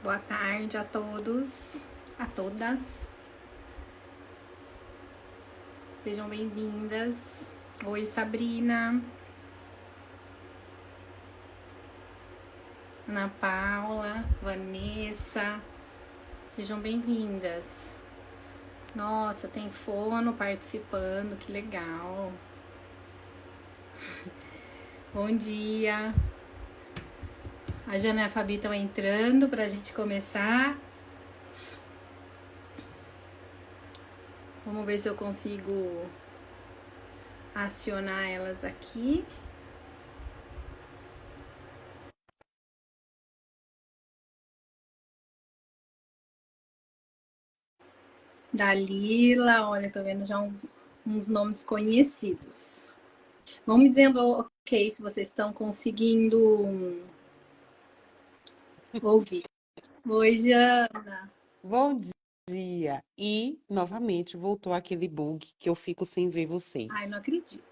Boa tarde a todos, a todas. Sejam bem-vindas. Oi, Sabrina, Ana Paula, Vanessa. Sejam bem-vindas. Nossa, tem fono participando, que legal. Bom dia. A Jana e a Fabi estão entrando para a gente começar. Vamos ver se eu consigo acionar elas aqui. Dalila, olha, tô vendo já uns nomes conhecidos. Vão me dizendo, ok, se vocês estão conseguindo ouvir. Oi, Jana. Bom dia! E, novamente, voltou aquele bug que eu fico sem ver Ai, não vocês. acredito.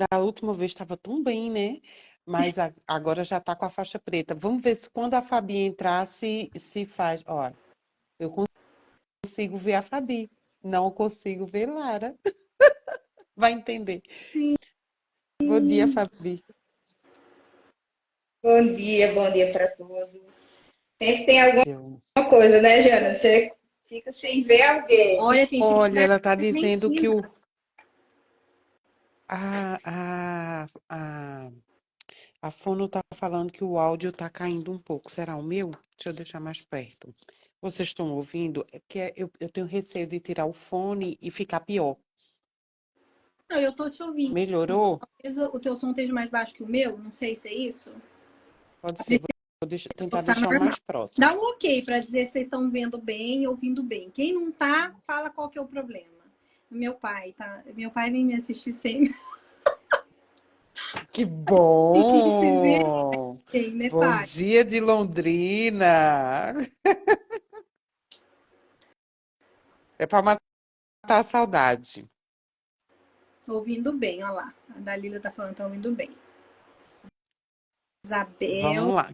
Da última vez estava tão bem, né? Mas agora já está com a faixa preta. Vamos ver se quando a Fabi entrar, se faz. Olha, eu consigo ver a Fabi, não consigo ver Lara. Vai entender. Bom dia, Fabi. Bom dia para todos. Sempre tem alguma Eu- coisa, né, Jana? Você fica sem ver alguém. Olha, tem gente Olha, da ela está dizendo que Argentina. a, a Fono está falando que o áudio está caindo um pouco. Será o meu? Deixa eu deixar mais perto. Vocês estão ouvindo? É porque eu tenho receio de tirar o fone e ficar pior. Não, eu tô te ouvindo. Melhorou? Talvez o teu som esteja mais baixo que o meu, não sei se é isso. Pode ser. Vou tentar Tá deixar o normal. mais próximo. Dá um ok para dizer se vocês estão vendo bem e ouvindo bem. Quem não tá, fala qual que é o problema. Meu pai, tá? Meu pai vem me assistir sempre. Que Tem que se ver bom! bem, né, Bom pai? dia de Londrina! É para matar a saudade. Ouvindo bem, olha lá. A Dalila tá falando, tá ouvindo bem. Isabel, Vamos lá.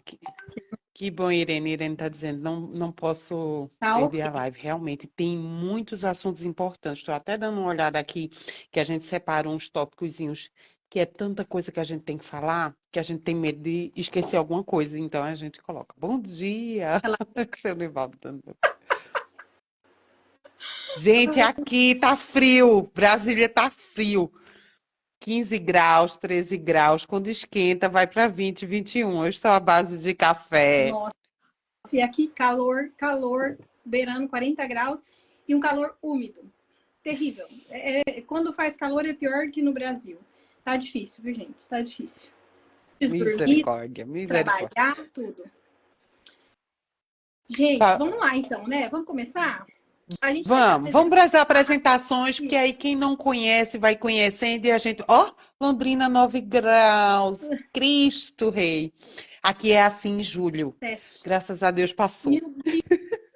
Que bom, Irene. Irene está dizendo, não posso tá perder ok. a live. Realmente, tem muitos assuntos importantes. Estou até dando uma olhada aqui, que a gente separa uns tópicozinhos, que é tanta coisa que a gente tem que falar, que a gente tem medo de esquecer alguma coisa. Então, a gente coloca, bom dia, Ela... seu Nivaldo. Gente, aqui tá frio. Brasília tá frio. 15 graus, 13 graus. Quando esquenta, vai para 20, 21. Eu estou à base de café. Nossa, e aqui calor, beirando 40 graus e um calor úmido. Terrível. Quando faz calor é pior que no Brasil. Tá difícil, viu, gente? Tá difícil. Preciso dormir, Misericórdia, misericórdia. trabalhar, tudo. Gente, vamos lá então, né? Vamos começar? A gente vai se Vamos apresentar. para as apresentações, porque aí quem não conhece vai conhecendo e a gente. Ó, Londrina 9 graus, Cristo Rei. Aqui é assim em julho. 7. Graças a Deus passou. Meu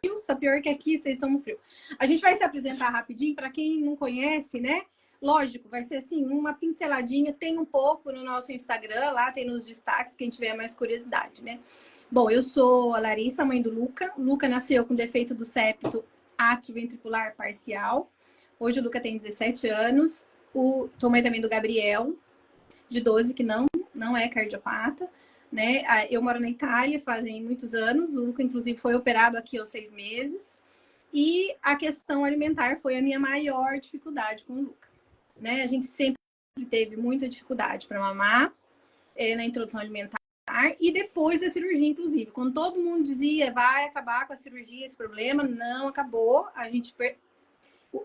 Deus, pior que aqui, vocês estão no frio. A gente vai se apresentar rapidinho, para quem não conhece, né? Lógico, vai ser assim, uma pinceladinha, tem um pouco no nosso Instagram, lá tem nos destaques, quem tiver mais curiosidade, né? Bom, eu sou a Larissa, mãe do Luca. O Luca nasceu com defeito do septo atrioventricular parcial. Hoje o Luca tem 17 anos. Sou mãe também do Gabriel, de 12, que não é cardiopata. Né? Eu moro na Itália fazem muitos anos. O Luca, inclusive, foi operado aqui aos 6 meses. E a questão alimentar foi a minha maior dificuldade com o Luca. Né? A gente sempre teve muita dificuldade para mamar na introdução alimentar e depois da cirurgia, inclusive. Quando todo mundo dizia vai acabar com a cirurgia, esse problema, não acabou.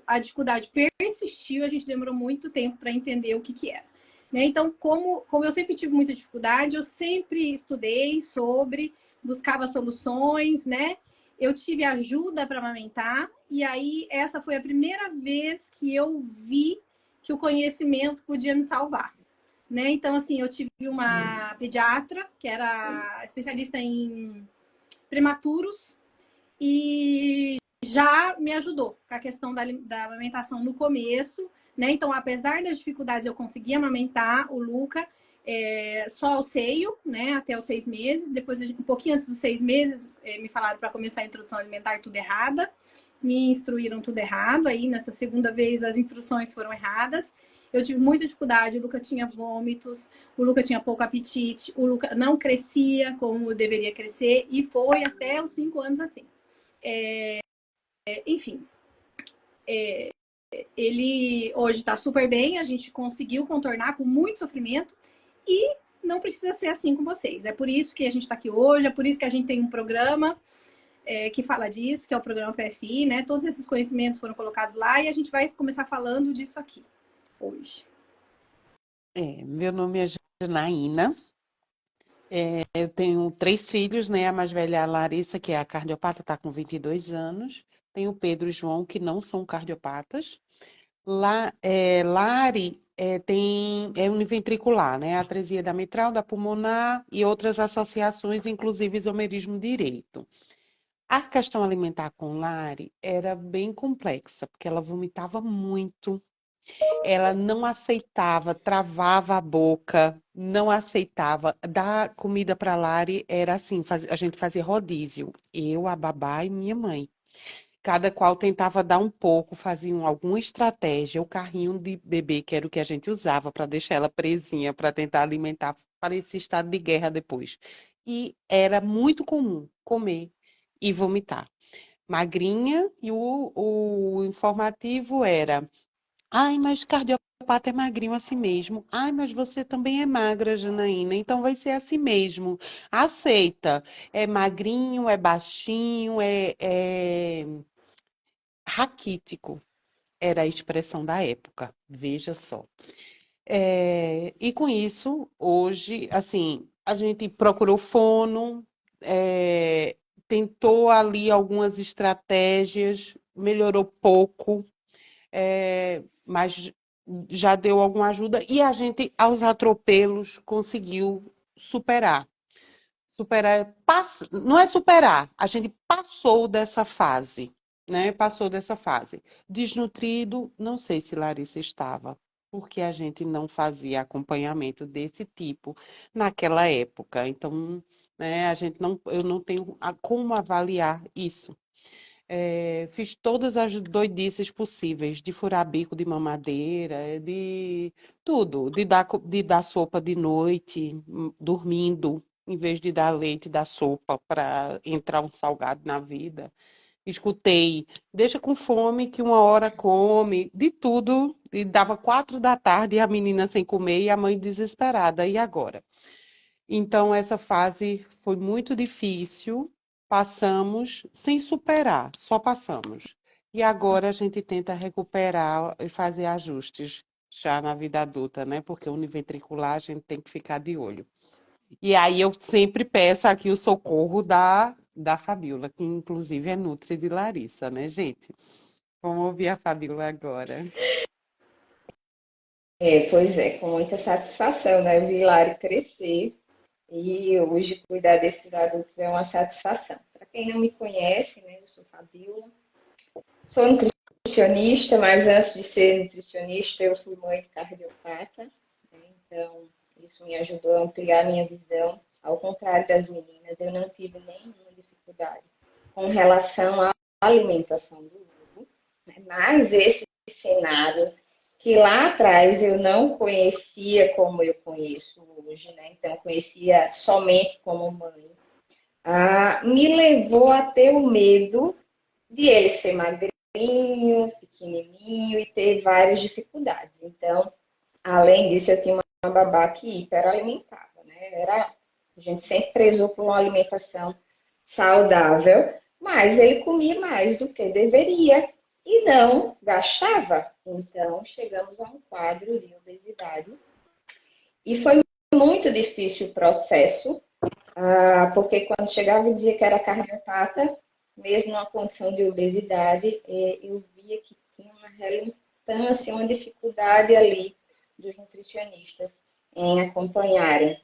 A dificuldade persistiu, a gente demorou muito tempo para entender o que era. Né? Então, como eu sempre tive muita dificuldade, eu sempre estudei sobre, buscava soluções, né? Eu tive ajuda para amamentar, e aí essa foi a primeira vez que eu vi que o conhecimento podia me salvar. Né? Então, assim, eu tive uma pediatra, que era especialista em prematuros, e já me ajudou com a questão da amamentação no começo, né? Então, apesar das dificuldades, eu consegui amamentar o Luca. só o seio, né, até os 6 meses. Depois, um pouquinho antes dos 6 meses, me falaram para começar a introdução alimentar tudo errada. Me instruíram tudo errado. Aí, nessa segunda vez, as instruções foram erradas. Eu tive muita dificuldade. O Luca tinha vômitos, o Luca tinha pouco apetite, o Luca não crescia como deveria crescer. E foi até os 5 anos assim. Enfim, ele hoje está super bem. A gente conseguiu contornar com muito sofrimento. E não precisa ser assim com vocês. É por isso que a gente está aqui hoje, é por isso que a gente tem um programa que fala disso, que é o programa PFI, né? Todos esses conhecimentos foram colocados lá e a gente vai começar falando disso aqui hoje. Meu nome é Janaína. Eu tenho 3 filhos, né? A mais velha é a Larissa, que é a cardiopata, está com 22 anos. Tenho o Pedro e o João, que não são cardiopatas. Lari é univentricular, né? Atresia da mitral, da pulmonar e outras associações, inclusive isomerismo direito. A questão alimentar com Lari era bem complexa, porque ela vomitava muito, ela não aceitava, travava a boca, não aceitava. Dar comida para Lari era assim, a gente fazia rodízio, eu, a babá e minha mãe. Cada qual tentava dar um pouco, faziam alguma estratégia. O carrinho de bebê, que era o que a gente usava para deixar ela presinha, para tentar alimentar, parecia estado de guerra depois. E era muito comum comer e vomitar. Magrinha, e o informativo era: ai, mas cardiopata é magrinho assim mesmo. Ai, mas você também é magra, Janaína, então vai ser assim mesmo. Aceita. É magrinho, é baixinho, é raquítico, era a expressão da época, veja só. E com isso, hoje, assim, a gente procurou fono, tentou ali algumas estratégias, melhorou pouco, mas já deu alguma ajuda e a gente, aos atropelos, conseguiu superar. Não é superar, a gente passou dessa fase, né? Passou dessa fase. Desnutrido, não sei se Larissa estava, porque a gente não fazia acompanhamento desse tipo naquela época. Então, né, eu não tenho como avaliar isso. Fiz todas as doidices possíveis, de furar bico de mamadeira, de tudo, de dar sopa de noite, dormindo, em vez de dar leite, dar sopa para entrar um salgado na vida. Escutei, deixa com fome que uma hora come, de tudo. E dava 4 da tarde e a menina sem comer e a mãe desesperada. E agora? Então, essa fase foi muito difícil, passamos sem superar, só passamos. E agora a gente tenta recuperar e fazer ajustes já na vida adulta, né? Porque o univentricular a gente tem que ficar de olho. E aí eu sempre peço aqui o socorro da Fabiola, que inclusive é nutri de Larissa, né, gente? Vamos ouvir a Fabiola agora. Pois é, com muita satisfação, né? Vi Lari crescer e hoje cuidar desses adultos é uma satisfação. Para quem não me conhece, né, eu sou Fabiola, sou nutricionista, mas antes de ser nutricionista, eu fui mãe de cardiopata, né? Então isso me ajudou a ampliar a minha visão. Ao contrário das meninas, eu não tive nenhuma dificuldade com relação à alimentação do Hugo, né? Mas esse cenário que lá atrás eu não conhecia como eu conheço hoje, né? Então eu conhecia somente como mãe, me levou a ter o medo de ele ser magrinho, pequenininho e ter várias dificuldades. Então, além disso, eu tinha uma babá que hiperalimentava, né? A gente sempre prezou por uma alimentação saudável, mas ele comia mais do que deveria e não gastava. Então, chegamos a um quadro de obesidade. E foi muito difícil o processo, porque quando chegava e dizia que era cardiopata, mesmo numa condição de obesidade, eu via que tinha uma relutância, uma dificuldade ali dos nutricionistas em acompanharem.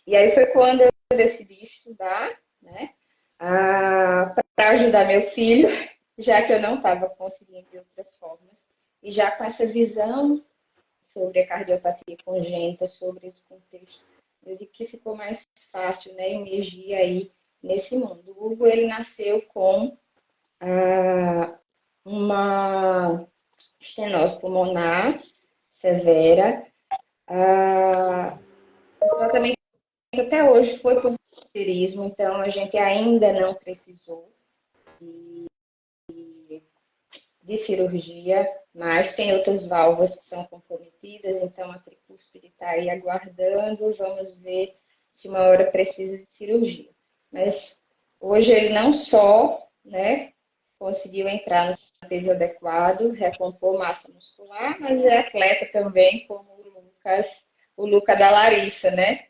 E aí foi quando eu decidi estudar, né, para ajudar meu filho, já que eu não estava conseguindo de outras formas, e já com essa visão sobre a cardiopatia congênita, sobre esse contexto. Eu digo que ficou mais fácil, né, emergir aí nesse mundo. O Hugo, ele nasceu com uma estenose pulmonar severa. O tratamento até hoje foi por cateterismo, então a gente ainda não precisou de cirurgia, mas tem outras válvulas que são comprometidas, então a tricúspide está aí aguardando, vamos ver se uma hora precisa de cirurgia. Mas hoje ele não só, né, conseguiu entrar no peso adequado, recompor massa muscular, mas é atleta também, como o Lucas da Larissa, né?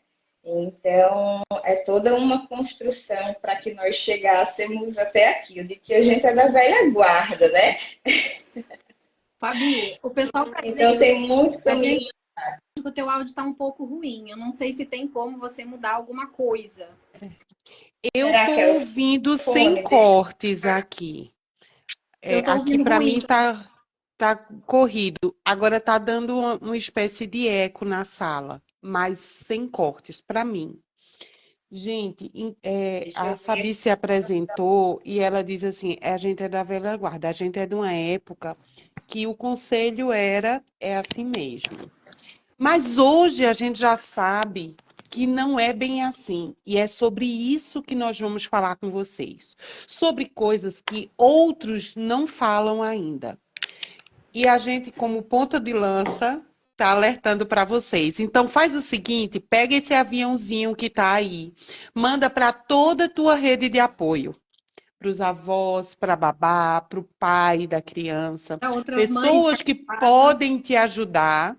Então, é toda uma construção para que nós chegássemos até aqui. Eu digo que a gente é da velha guarda, né? Fabi, o pessoal está Então, dizendo, tem muito caminho. que o teu áudio está um pouco ruim. Eu não sei se tem como você mudar alguma coisa. Eu Será tô que é o ouvindo sem fone? cortes aqui. Eu estou Aqui ouvindo para ruim. mim tá corrido. Agora tá dando uma espécie de eco na sala, mas sem cortes para mim. Gente, Deixa a eu ver. Fabi se apresentou e ela diz assim: a gente é da velha guarda, a gente é de uma época que o conselho é assim mesmo. Mas hoje a gente já sabe que não é bem assim. E é sobre isso que nós vamos falar com vocês. Sobre coisas que outros não falam ainda. E a gente, como ponta de lança, está alertando para vocês. Então faz o seguinte, pega esse aviãozinho que está aí, manda para toda a tua rede de apoio. Para os avós, para a babá, para o pai da criança, Para outras mães, pessoas que podem te ajudar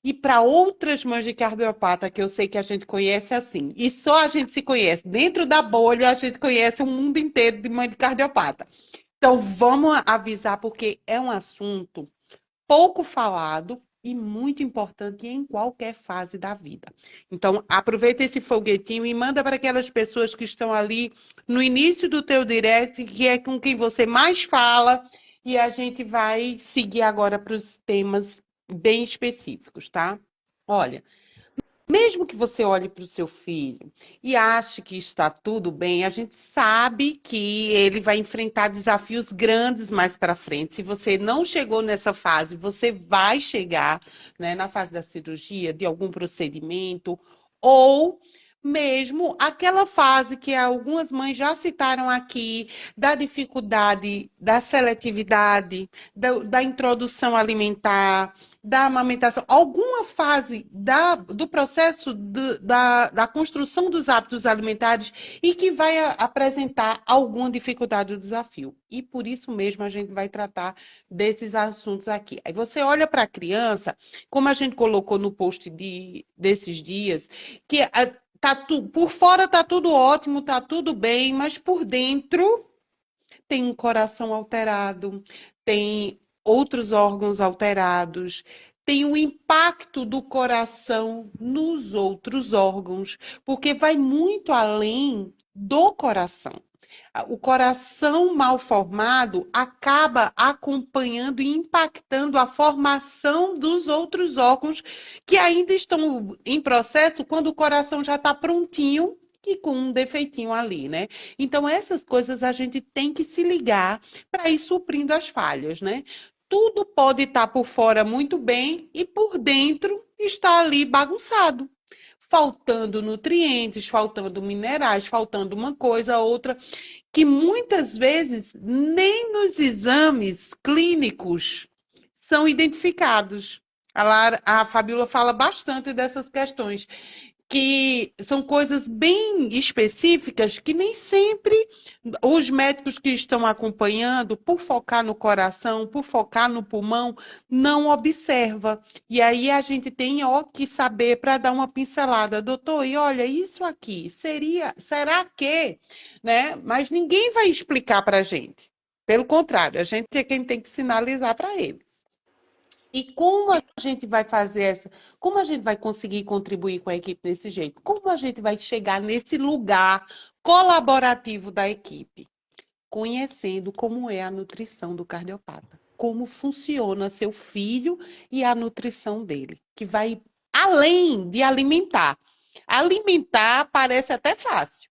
e para outras mães de cardiopata que eu sei que a gente conhece assim. E só a gente se conhece. Dentro da bolha, a gente conhece o mundo inteiro de mãe de cardiopata. Então, vamos avisar, porque é um assunto pouco falado e muito importante em qualquer fase da vida. Então, aproveita esse foguetinho e manda para aquelas pessoas que estão ali no início do teu direct, que é com quem você mais fala, e a gente vai seguir agora para os temas bem específicos, tá? Olha, mesmo que você olhe para o seu filho e ache que está tudo bem, a gente sabe que ele vai enfrentar desafios grandes mais para frente. Se você não chegou nessa fase, você vai chegar, né, na fase da cirurgia, de algum procedimento, ou mesmo aquela fase que algumas mães já citaram aqui, da dificuldade, da seletividade, da introdução alimentar, da amamentação, alguma fase do processo da construção dos hábitos alimentares e que vai apresentar alguma dificuldade ou desafio. E por isso mesmo a gente vai tratar desses assuntos aqui. Aí você olha para a criança, como a gente colocou no post desses dias, que por fora está tudo ótimo, está tudo bem, mas por dentro tem um coração alterado, tem outros órgãos alterados, tem o impacto do coração nos outros órgãos, porque vai muito além do coração. O coração mal formado acaba acompanhando e impactando a formação dos outros órgãos que ainda estão em processo quando o coração já está prontinho e com um defeitinho ali, né? Então, essas coisas a gente tem que se ligar para ir suprindo as falhas, né? Tudo pode estar por fora muito bem e por dentro está ali bagunçado. Faltando nutrientes, faltando minerais, faltando uma coisa, outra, que muitas vezes nem nos exames clínicos são identificados. A Fabiola fala bastante dessas questões, que são coisas bem específicas que nem sempre os médicos que estão acompanhando, por focar no coração, por focar no pulmão, não observa. E aí a gente tem que saber para dar uma pincelada, doutor, e olha, isso aqui será que, né? Mas ninguém vai explicar para a gente. Pelo contrário, a gente é quem tem que sinalizar para eles. E como a gente vai fazer como a gente vai conseguir contribuir com a equipe desse jeito? Como a gente vai chegar nesse lugar colaborativo da equipe? Conhecendo como é a nutrição do cardiopata. como funciona seu filho e a nutrição dele, que vai além de alimentar. Alimentar parece até fácil.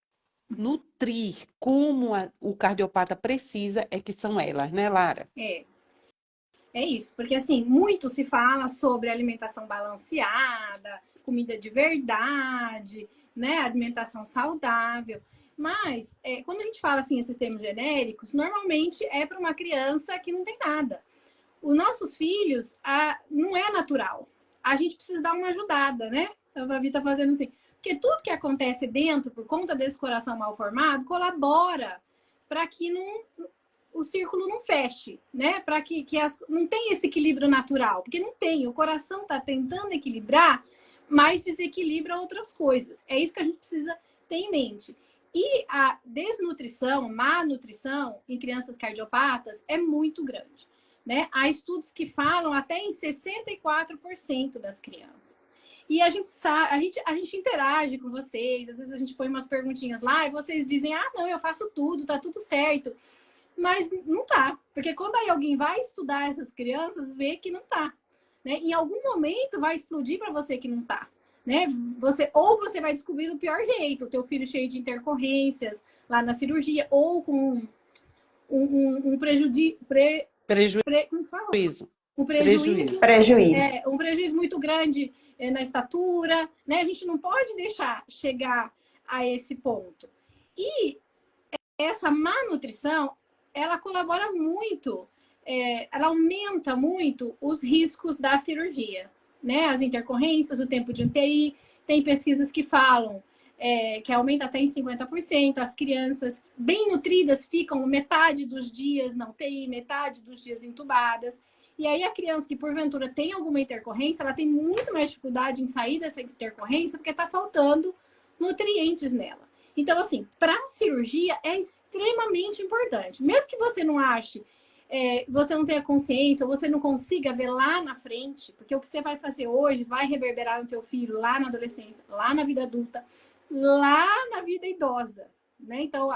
Nutrir como o cardiopata precisa é que são elas, né, Lara? É isso, porque assim, muito se fala sobre alimentação balanceada, comida de verdade, né, alimentação saudável. Mas quando a gente fala assim esses termos genéricos, normalmente é para uma criança que não tem nada. Os nossos filhos, não é natural. A gente precisa dar uma ajudada, né? A Fabi tá fazendo assim. Porque tudo que acontece dentro, por conta desse coração mal formado, colabora para que o círculo não feche, né? Para que não tenha esse equilíbrio natural. Porque não tem. O coração está tentando equilibrar, mas desequilibra outras coisas. É isso que a gente precisa ter em mente. E a desnutrição, má nutrição em crianças cardiopatas é muito grande, né? Há estudos que falam até em 64% das crianças. E a gente sabe, a gente interage com vocês, às vezes a gente põe umas perguntinhas lá e vocês dizem, não, eu faço tudo, tá tudo certo. Mas não tá, porque quando aí alguém vai estudar essas crianças, vê que não tá, né? Em algum momento vai explodir para você que não tá, né? Ou você vai descobrir do pior jeito, o teu filho cheio de intercorrências lá na cirurgia, ou com um prejuízo. Como fala? Um prejuízo. Um prejuízo muito grande na estatura, né? A gente não pode deixar chegar a esse ponto. E essa má nutrição, ela colabora muito, ela aumenta muito os riscos da cirurgia, né? As intercorrências, o tempo de UTI, tem pesquisas que falam que aumenta até em 50%. As crianças bem nutridas ficam metade dos dias na UTI, metade dos dias entubadas. E aí a criança que porventura tem alguma intercorrência, ela tem muito mais dificuldade em sair dessa intercorrência porque está faltando nutrientes nela. Então, assim, para a cirurgia é extremamente importante. Mesmo que você não ache, você não tenha consciência, ou você não consiga ver lá na frente, porque o que você vai fazer hoje vai reverberar no teu filho lá na adolescência, lá na vida adulta, lá na vida idosa, né? Então,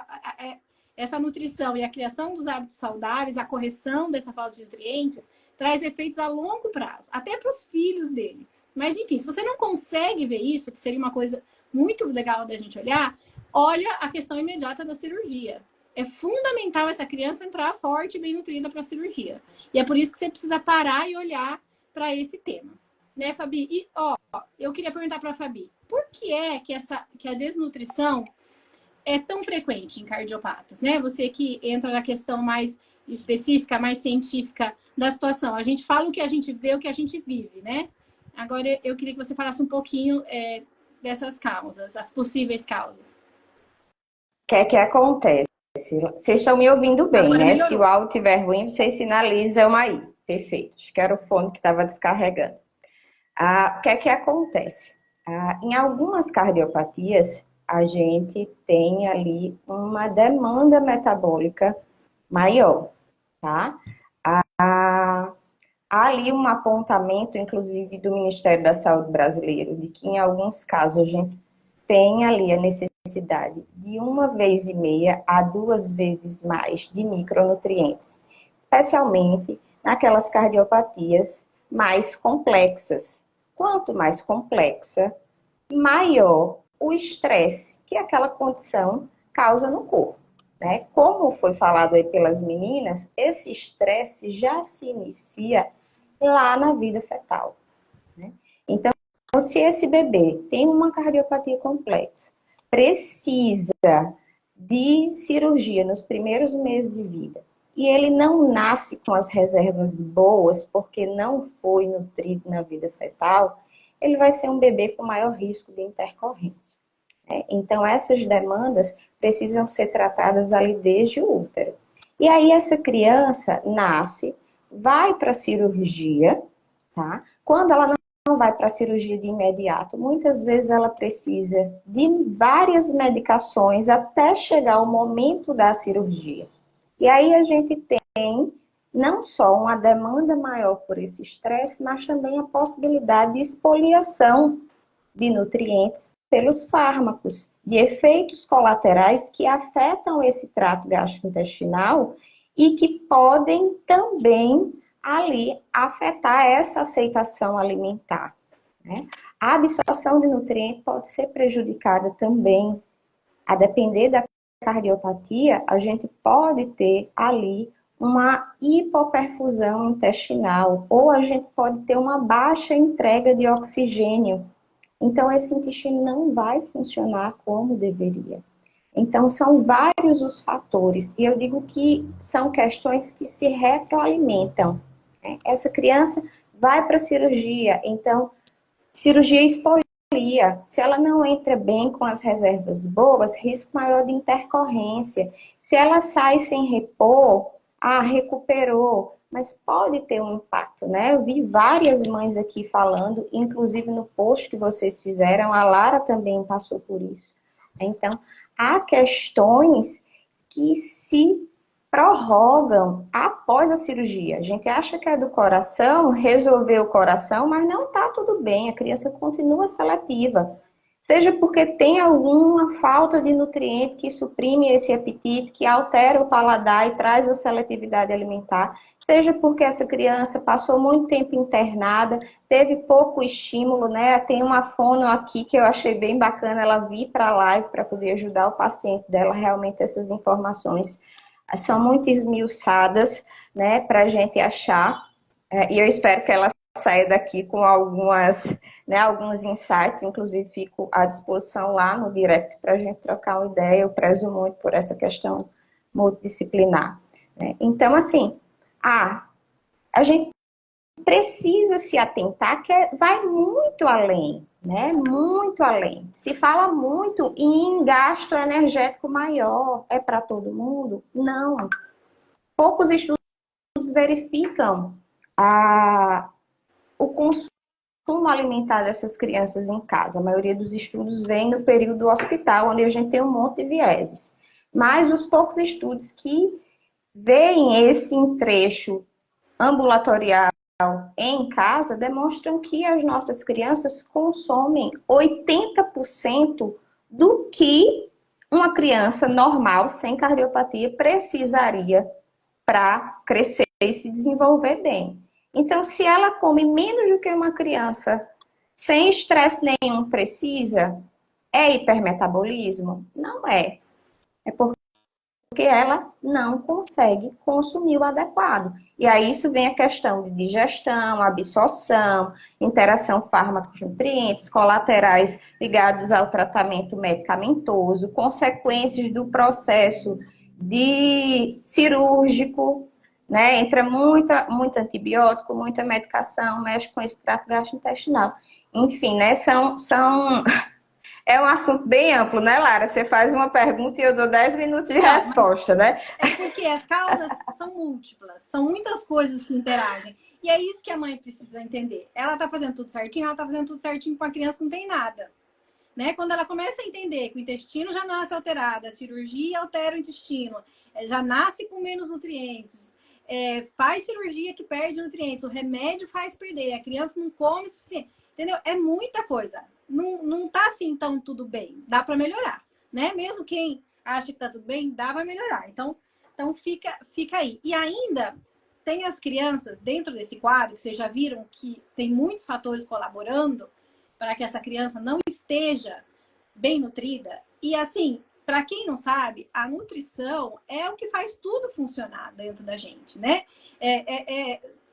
essa nutrição e a criação dos hábitos saudáveis, a correção dessa falta de nutrientes, traz efeitos a longo prazo, até para os filhos dele. Mas, enfim, se você não consegue ver isso, que seria uma coisa muito legal da gente olhar, olha a questão imediata da cirurgia. É fundamental essa criança entrar forte e bem nutrida para a cirurgia. E é por isso que você precisa parar e olhar para esse tema. Né, Fabi? E, eu queria perguntar para a Fabi, por que é que a desnutrição é tão frequente em cardiopatas, né? Você que entra na questão mais específica, mais científica da situação. A gente fala o que a gente vê, o que a gente vive, né? Agora, eu queria que você falasse um pouquinho dessas causas, as possíveis causas. O que é que acontece? Vocês estão me ouvindo bem, agora né? Melhorou. Se o áudio estiver ruim, vocês sinalizam aí. Perfeito. Acho que era o fone que estava descarregando. O que é que acontece? Em algumas cardiopatias, a gente tem ali uma demanda metabólica maior, tá? Há ali um apontamento, inclusive, do Ministério da Saúde brasileiro, de que em alguns casos a gente tem ali a necessidade de 1,5 a 2 vezes mais de micronutrientes, especialmente naquelas cardiopatias mais complexas. Quanto mais complexa, maior o estresse que aquela condição causa no corpo, né? Como foi falado aí pelas meninas, esse estresse já se inicia lá na vida fetal, né? Então, se esse bebê tem uma cardiopatia complexa, precisa de cirurgia nos primeiros meses de vida, e ele não nasce com as reservas boas porque não foi nutrido na vida fetal, ele vai ser um bebê com maior risco de intercorrência, né? Então, essas demandas precisam ser tratadas ali desde o útero. E aí, essa criança nasce, vai para a cirurgia, tá? Quando ela não vai para a cirurgia de imediato, muitas vezes ela precisa de várias medicações até chegar o momento da cirurgia. E aí a gente tem não só uma demanda maior por esse estresse, mas também a possibilidade de expoliação de nutrientes pelos fármacos, de efeitos colaterais que afetam esse trato gastrointestinal e que podem também ali afetar essa aceitação alimentar, né? A absorção de nutrientes pode ser prejudicada também. A depender da cardiopatia, a gente pode ter ali uma hipoperfusão intestinal, ou a gente pode ter uma baixa entrega de oxigênio. Então, esse intestino não vai funcionar como deveria. Então, são vários os fatores, e eu digo que são questões que se retroalimentam, né? Essa criança vai para a cirurgia, então, cirurgia expolia. Se ela não entra bem com as reservas boas, risco maior de intercorrência. Se ela sai sem repor, recuperou, mas pode ter um impacto, né? Eu vi várias mães aqui falando, inclusive no post que vocês fizeram, a Lara também passou por isso. Então, há questões que se prorrogam após a cirurgia. A gente acha que é do coração, resolveu o coração, mas não está tudo bem, a criança continua seletiva. Seja porque tem alguma falta de nutriente que suprime esse apetite, que altera o paladar e traz a seletividade alimentar, seja porque essa criança passou muito tempo internada, teve pouco estímulo, né? Tem uma fono aqui que eu achei bem bacana, ela vir para a live para poder ajudar o paciente dela, realmente essas informações são muito esmiuçadas, né, para a gente achar, e eu espero que ela saia daqui com algumas, né, alguns insights, inclusive fico à disposição lá no direct para a gente trocar uma ideia, eu prezo muito por essa questão multidisciplinar, né? Então, assim, a gente precisa se atentar que vai muito além, né? Muito além. Se fala muito em gasto energético maior, é para todo mundo? Não. Poucos estudos verificam o consumo alimentar dessas crianças em casa. A maioria dos estudos vem no período hospital, onde a gente tem um monte de vieses. Mas os poucos estudos que veem esse trecho ambulatorial em casa demonstram que as nossas crianças consomem 80% do que uma criança normal, sem cardiopatia, precisaria para crescer e se desenvolver bem. Então, se ela come menos do que uma criança sem estresse nenhum precisa, é hipermetabolismo? Não é. É porque ela não consegue consumir o adequado. E aí isso vem a questão de digestão, absorção, interação fármacos-nutrientes, colaterais ligados ao tratamento medicamentoso, consequências do processo de cirúrgico, né? Entra muito antibiótico, muita medicação, mexe com esse trato gastrointestinal. Enfim, né? É um assunto bem amplo, né, Lara? Você faz uma pergunta e eu dou 10 minutos de resposta, né? É porque as causas são múltiplas, são muitas coisas que interagem. E é isso que a mãe precisa entender. Ela tá fazendo tudo certinho, ela tá fazendo tudo certinho com a criança que não tem nada. Né? Quando ela começa a entender que o intestino já nasce alterado, a cirurgia altera o intestino, já nasce com menos nutrientes, faz cirurgia que perde nutrientes, o remédio faz perder, a criança não come o suficiente. Entendeu? É muita coisa. Não tá assim tão tudo bem. Dá para melhorar, né? Mesmo quem acha que tá tudo bem, dá para melhorar. Então fica aí. E ainda tem as crianças dentro desse quadro, que vocês já viram que tem muitos fatores colaborando para que essa criança não esteja bem nutrida. E assim, para quem não sabe, a nutrição é o que faz tudo funcionar dentro da gente, né?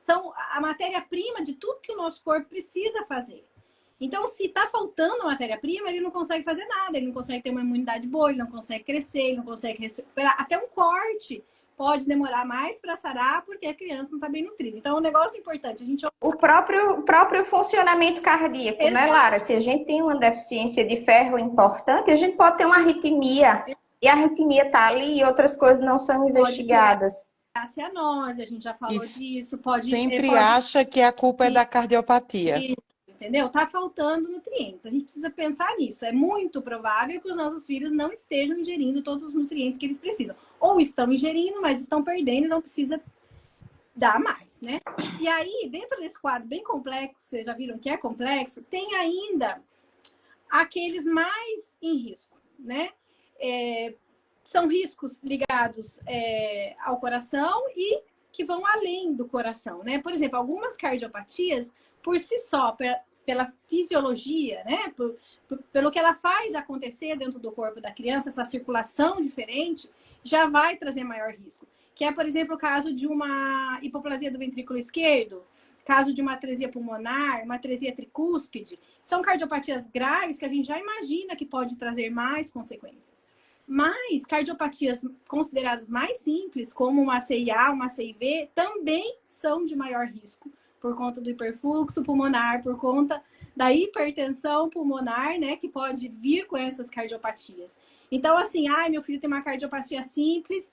São a matéria-prima de tudo que o nosso corpo precisa fazer. Então, se está faltando a matéria-prima, ele não consegue fazer nada, ele não consegue ter uma imunidade boa, ele não consegue crescer, ele não consegue recuperar. Até um corte pode demorar mais para sarar porque a criança não está bem nutrida. Então, é um negócio importante. O próprio funcionamento cardíaco, exato, né, Lara? Se a gente tem uma deficiência de ferro importante, a gente pode ter uma arritmia. E a arritmia está ali e outras coisas não são investigadas. A cianose, a gente já falou disso. Sempre acha que a culpa é da cardiopatia. Isso, entendeu? Tá faltando nutrientes. A gente precisa pensar nisso. É muito provável que os nossos filhos não estejam ingerindo todos os nutrientes que eles precisam. Ou estão ingerindo, mas estão perdendo e não precisa dar mais, né? E aí, dentro desse quadro bem complexo, vocês já viram que é complexo, tem ainda aqueles mais em risco, né? São riscos ligados ao coração e que vão além do coração, né? Por exemplo, algumas cardiopatias, por si só, pela fisiologia, né? Pelo que ela faz acontecer dentro do corpo da criança, essa circulação diferente, já vai trazer maior risco. Que é, por exemplo, o caso de uma hipoplasia do ventrículo esquerdo, caso de uma atresia pulmonar, uma atresia tricúspide. São cardiopatias graves que a gente já imagina que pode trazer mais consequências. Mas cardiopatias consideradas mais simples, como uma CIA, uma CIV, também são de maior risco, por conta do hiperfluxo pulmonar, por conta da hipertensão pulmonar, né, que pode vir com essas cardiopatias. Então, assim, meu filho tem uma cardiopatia simples,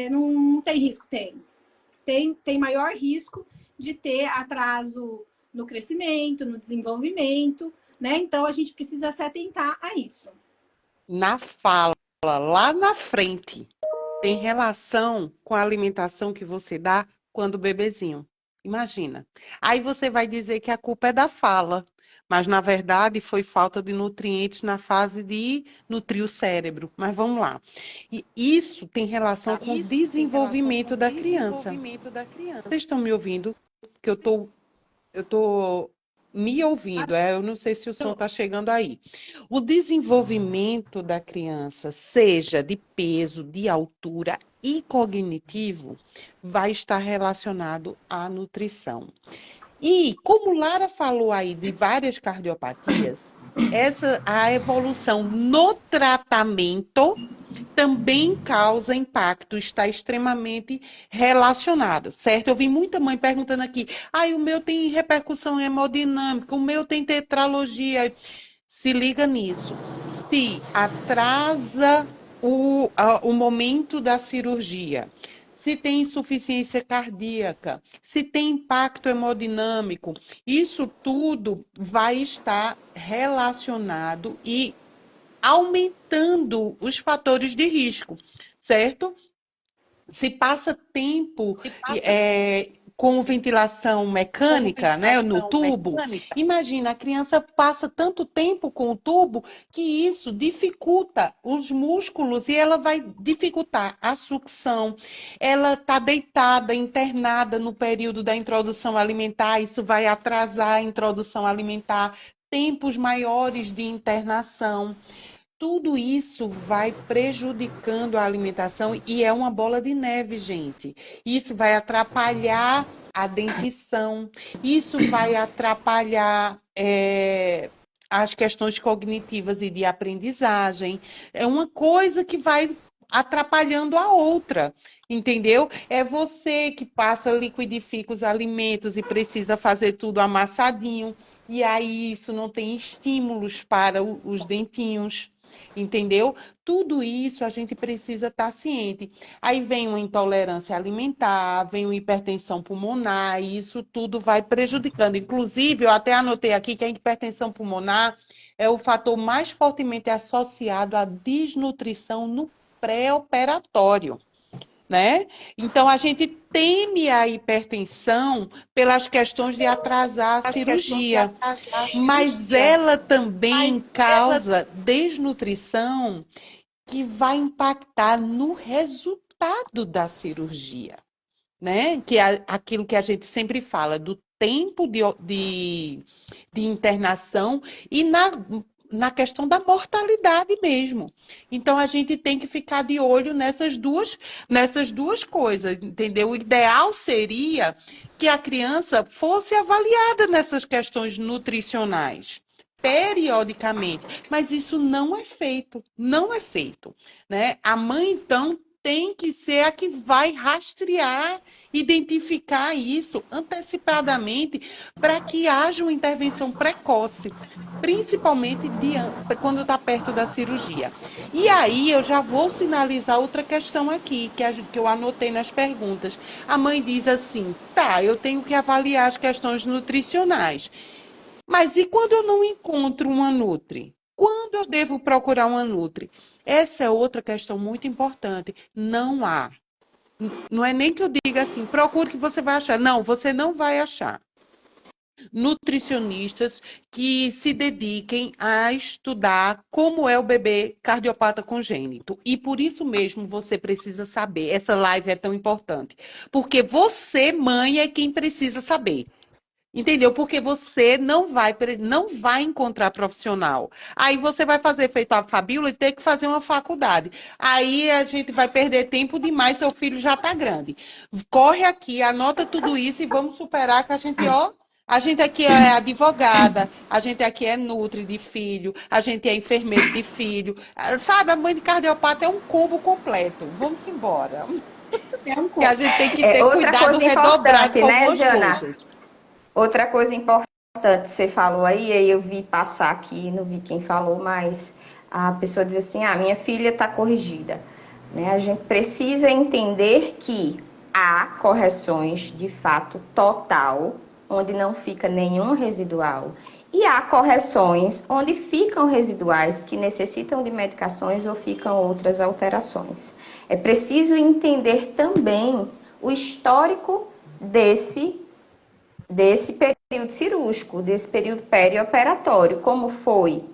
não tem risco? Tem maior risco de ter atraso no crescimento, no desenvolvimento, né? Então, a gente precisa se atentar a isso. Na fala, lá na frente, tem relação com a alimentação que você dá quando bebezinho. Imagina. Aí você vai dizer que a culpa é da fala, mas na verdade foi falta de nutrientes na fase de nutrir o cérebro. Mas vamos lá. E isso tem relação com o desenvolvimento da criança. Vocês estão me ouvindo? Que eu tô me ouvindo, eu não sei se o som está chegando aí. O desenvolvimento da criança, seja de peso, de altura e cognitivo, vai estar relacionado à nutrição. E como Lara falou aí de várias cardiopatias, a evolução no tratamento também causa impacto, está extremamente relacionado, certo? Eu vi muita mãe perguntando aqui, o meu tem repercussão hemodinâmica, o meu tem tetralogia. Se liga nisso. Se atrasa o momento da cirurgia, se tem insuficiência cardíaca, se tem impacto hemodinâmico, isso tudo vai estar relacionado e aumentando os fatores de risco, certo? Se passa tempo com ventilação mecânica, né, no tubo, imagina, a criança passa tanto tempo com o tubo que isso dificulta os músculos e ela vai dificultar a sucção. Ela está deitada, internada no período da introdução alimentar, isso vai atrasar a introdução alimentar, tempos maiores de internação. Tudo isso vai prejudicando a alimentação e é uma bola de neve, gente. Isso vai atrapalhar a dentição, isso vai atrapalhar as questões cognitivas e de aprendizagem. É uma coisa que vai atrapalhando a outra, entendeu? É você que liquidifica os alimentos e precisa fazer tudo amassadinho, e aí isso não tem estímulos para os dentinhos. Entendeu? Tudo isso a gente precisa estar ciente. Aí vem uma intolerância alimentar, vem uma hipertensão pulmonar, e isso tudo vai prejudicando. Inclusive, eu até anotei aqui que a hipertensão pulmonar é o fator mais fortemente associado à desnutrição no pré-operatório, né? Então, a gente teme a hipertensão pelas questões de atrasar a cirurgia, mas ela também causa desnutrição que vai impactar no resultado da cirurgia, né? Que é aquilo que a gente sempre fala, do tempo de internação e na questão da mortalidade mesmo. Então, a gente tem que ficar de olho nessas duas coisas, entendeu? O ideal seria que a criança fosse avaliada nessas questões nutricionais periodicamente, mas isso não é feito, né? A mãe, então, tem que ser a que vai rastrear, identificar isso antecipadamente para que haja uma intervenção precoce, principalmente quando está perto da cirurgia. E aí eu já vou sinalizar outra questão aqui, que eu anotei nas perguntas. A mãe diz assim, eu tenho que avaliar as questões nutricionais. Mas e quando eu não encontro uma nutri? Quando eu devo procurar uma nutri? Essa é outra questão muito importante. Não há. Não é nem que eu diga assim, procure que você vai achar. Não, você não vai achar. nutricionistas que se dediquem a estudar como é o bebê cardiopata congênito. E por isso mesmo você precisa saber. Essa live é tão importante. Porque você, mãe, é quem precisa saber. Entendeu? Porque você não vai encontrar profissional. Aí você vai fazer feito a Fabíola e ter que fazer uma faculdade. Aí a gente vai perder tempo demais, seu filho já está grande. Corre aqui, anota tudo isso e vamos superar que a gente aqui é advogada, a gente aqui é nutri de filho, a gente é enfermeiro de filho. Sabe, a mãe de cardiopata é um combo completo. Vamos embora. É um Que a corpo. gente tem que É ter outra cuidado coisa redobrado importante, com né, algumas Jana? coisas. Outra coisa importante, você falou aí eu vi passar aqui, não vi quem falou, mas a pessoa diz assim, minha filha está corrigida. Né? A gente precisa entender que há correções de fato total, onde não fica nenhum residual, e há correções onde ficam residuais que necessitam de medicações ou ficam outras alterações. É preciso entender também o histórico desse período cirúrgico, desse período perioperatório, como foi?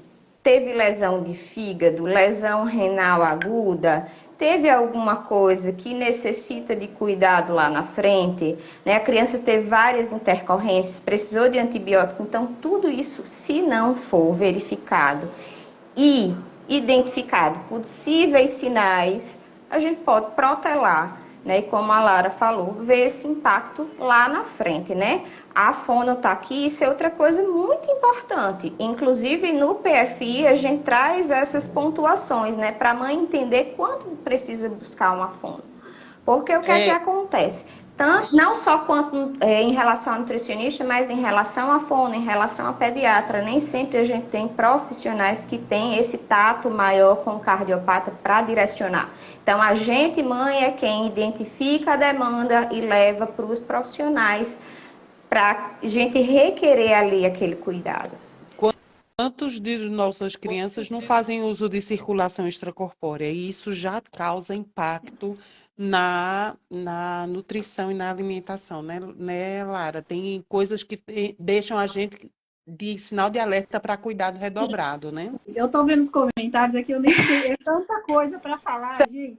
Teve lesão de fígado, lesão renal aguda, teve alguma coisa que necessita de cuidado lá na frente, né? A criança teve várias intercorrências, precisou de antibiótico, então tudo isso, se não for verificado e identificado possíveis sinais, a gente pode protelar, né? E como a Lara falou, ver esse impacto lá na frente, né? A fono está aqui, isso é outra coisa muito importante. Inclusive no PFI a gente traz essas pontuações, né? Para a mãe entender quando precisa buscar uma fono. Porque o que é que acontece? Não só quanto em relação ao nutricionista, mas em relação à fono, em relação à pediatra. Nem sempre a gente tem profissionais que têm esse tato maior com o cardiopata para direcionar. Então, a gente, mãe, é quem identifica a demanda e leva para os profissionais para a gente requerer ali aquele cuidado. Quantos de nossas crianças não fazem uso de circulação extracorpórea? E isso já causa impacto na nutrição e na alimentação, né, Lara? Tem coisas que deixam a gente de sinal de alerta para cuidado redobrado, né? Eu tô vendo os comentários aqui, eu nem sei, é tanta coisa para falar, gente.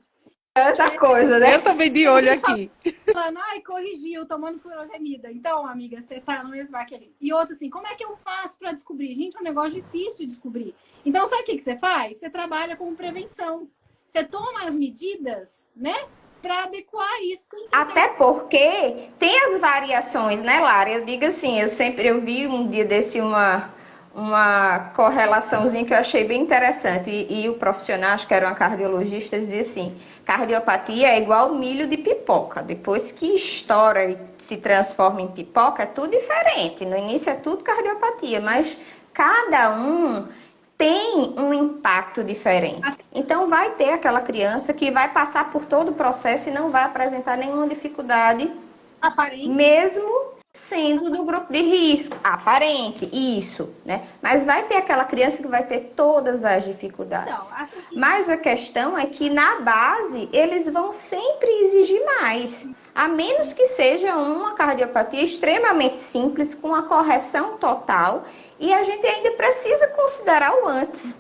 Tanta coisa, né? Eu também de olho aqui. Falando, corrigiu, tomando furosemida. Então, amiga, você tá no mesmo barco ali. E outro assim, como é que eu faço para descobrir? Gente, é um negócio difícil de descobrir. Então, sabe o que você faz? Você trabalha com prevenção. Você toma as medidas, né? Para adequar isso. Até porque tem as variações, né, Lara? Eu digo assim, eu vi um dia desse uma correlaçãozinha que eu achei bem interessante. E o profissional, acho que era uma cardiologista, dizia assim, cardiopatia é igual milho de pipoca. Depois que estoura e se transforma em pipoca, é tudo diferente. No início é tudo cardiopatia, mas cada um tem um impacto diferente. Então, vai ter aquela criança que vai passar por todo o processo e não vai apresentar nenhuma dificuldade, aparente, mesmo sendo do grupo de risco. Aparente, isso, né? Mas vai ter aquela criança que vai ter todas as dificuldades. Então, assim, Mas a questão é que na base eles vão sempre exigir mais. A menos que seja uma cardiopatia extremamente simples, com a correção total, e a gente ainda precisa considerar o antes.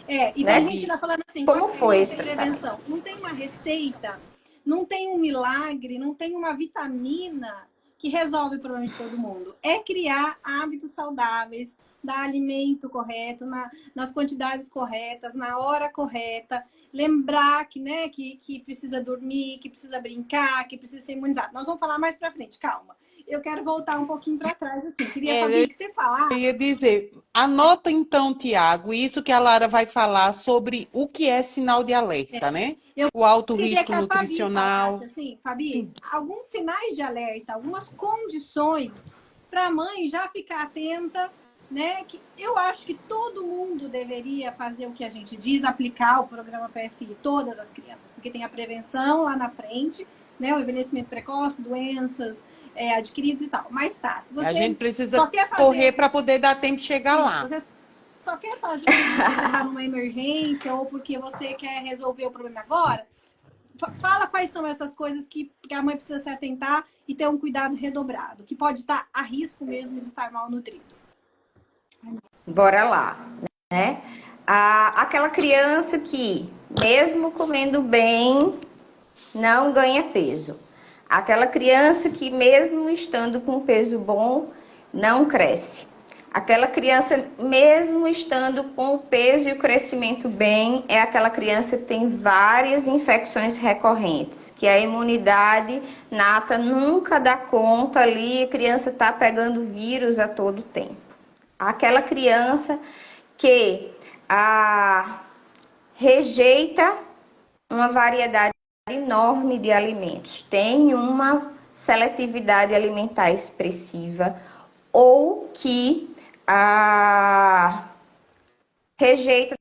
e né? tem gente ainda falando assim, Como foi esse prevenção? Não tem uma receita, não tem um milagre, não tem uma vitamina que resolve o problema de todo mundo. É criar hábitos saudáveis, dar alimento correto, nas quantidades corretas, na hora correta, lembrar que, né, que precisa dormir, que precisa brincar, que precisa ser imunizado. Nós vamos falar mais pra frente, calma. Eu quero voltar um pouquinho para trás, assim. Queria, Fabi, que você falasse. Eu ia dizer, anota então, Tiago, isso que a Lara vai falar sobre o que é sinal de alerta, né? O alto risco nutricional. Fabi, assim, Fabi, alguns sinais de alerta, algumas condições para a mãe já ficar atenta, né? Que eu acho que todo mundo deveria fazer o que a gente diz, aplicar o programa PFI, todas as crianças, porque tem a prevenção lá na frente, né? O envelhecimento precoce, doenças adquiridas e tal. Mas tá, se você a gente precisa correr para poder dar tempo de chegar lá. Você só quer fazer porque você está numa emergência ou porque você quer resolver o problema agora, Fala quais são essas coisas que a mãe precisa se atentar e ter um cuidado redobrado, que pode estar a risco mesmo de estar malnutrido. Bora lá, né? Aquela criança que, mesmo comendo bem, não ganha peso. Aquela criança que, mesmo estando com peso bom, não cresce. Aquela criança, mesmo estando com o peso e o crescimento bem, é aquela criança que tem várias infecções recorrentes, que a imunidade nata nunca dá conta ali, a criança está pegando vírus a todo tempo. Aquela criança que rejeita uma variedade enorme de alimentos, tem uma seletividade alimentar expressiva, ou que rejeita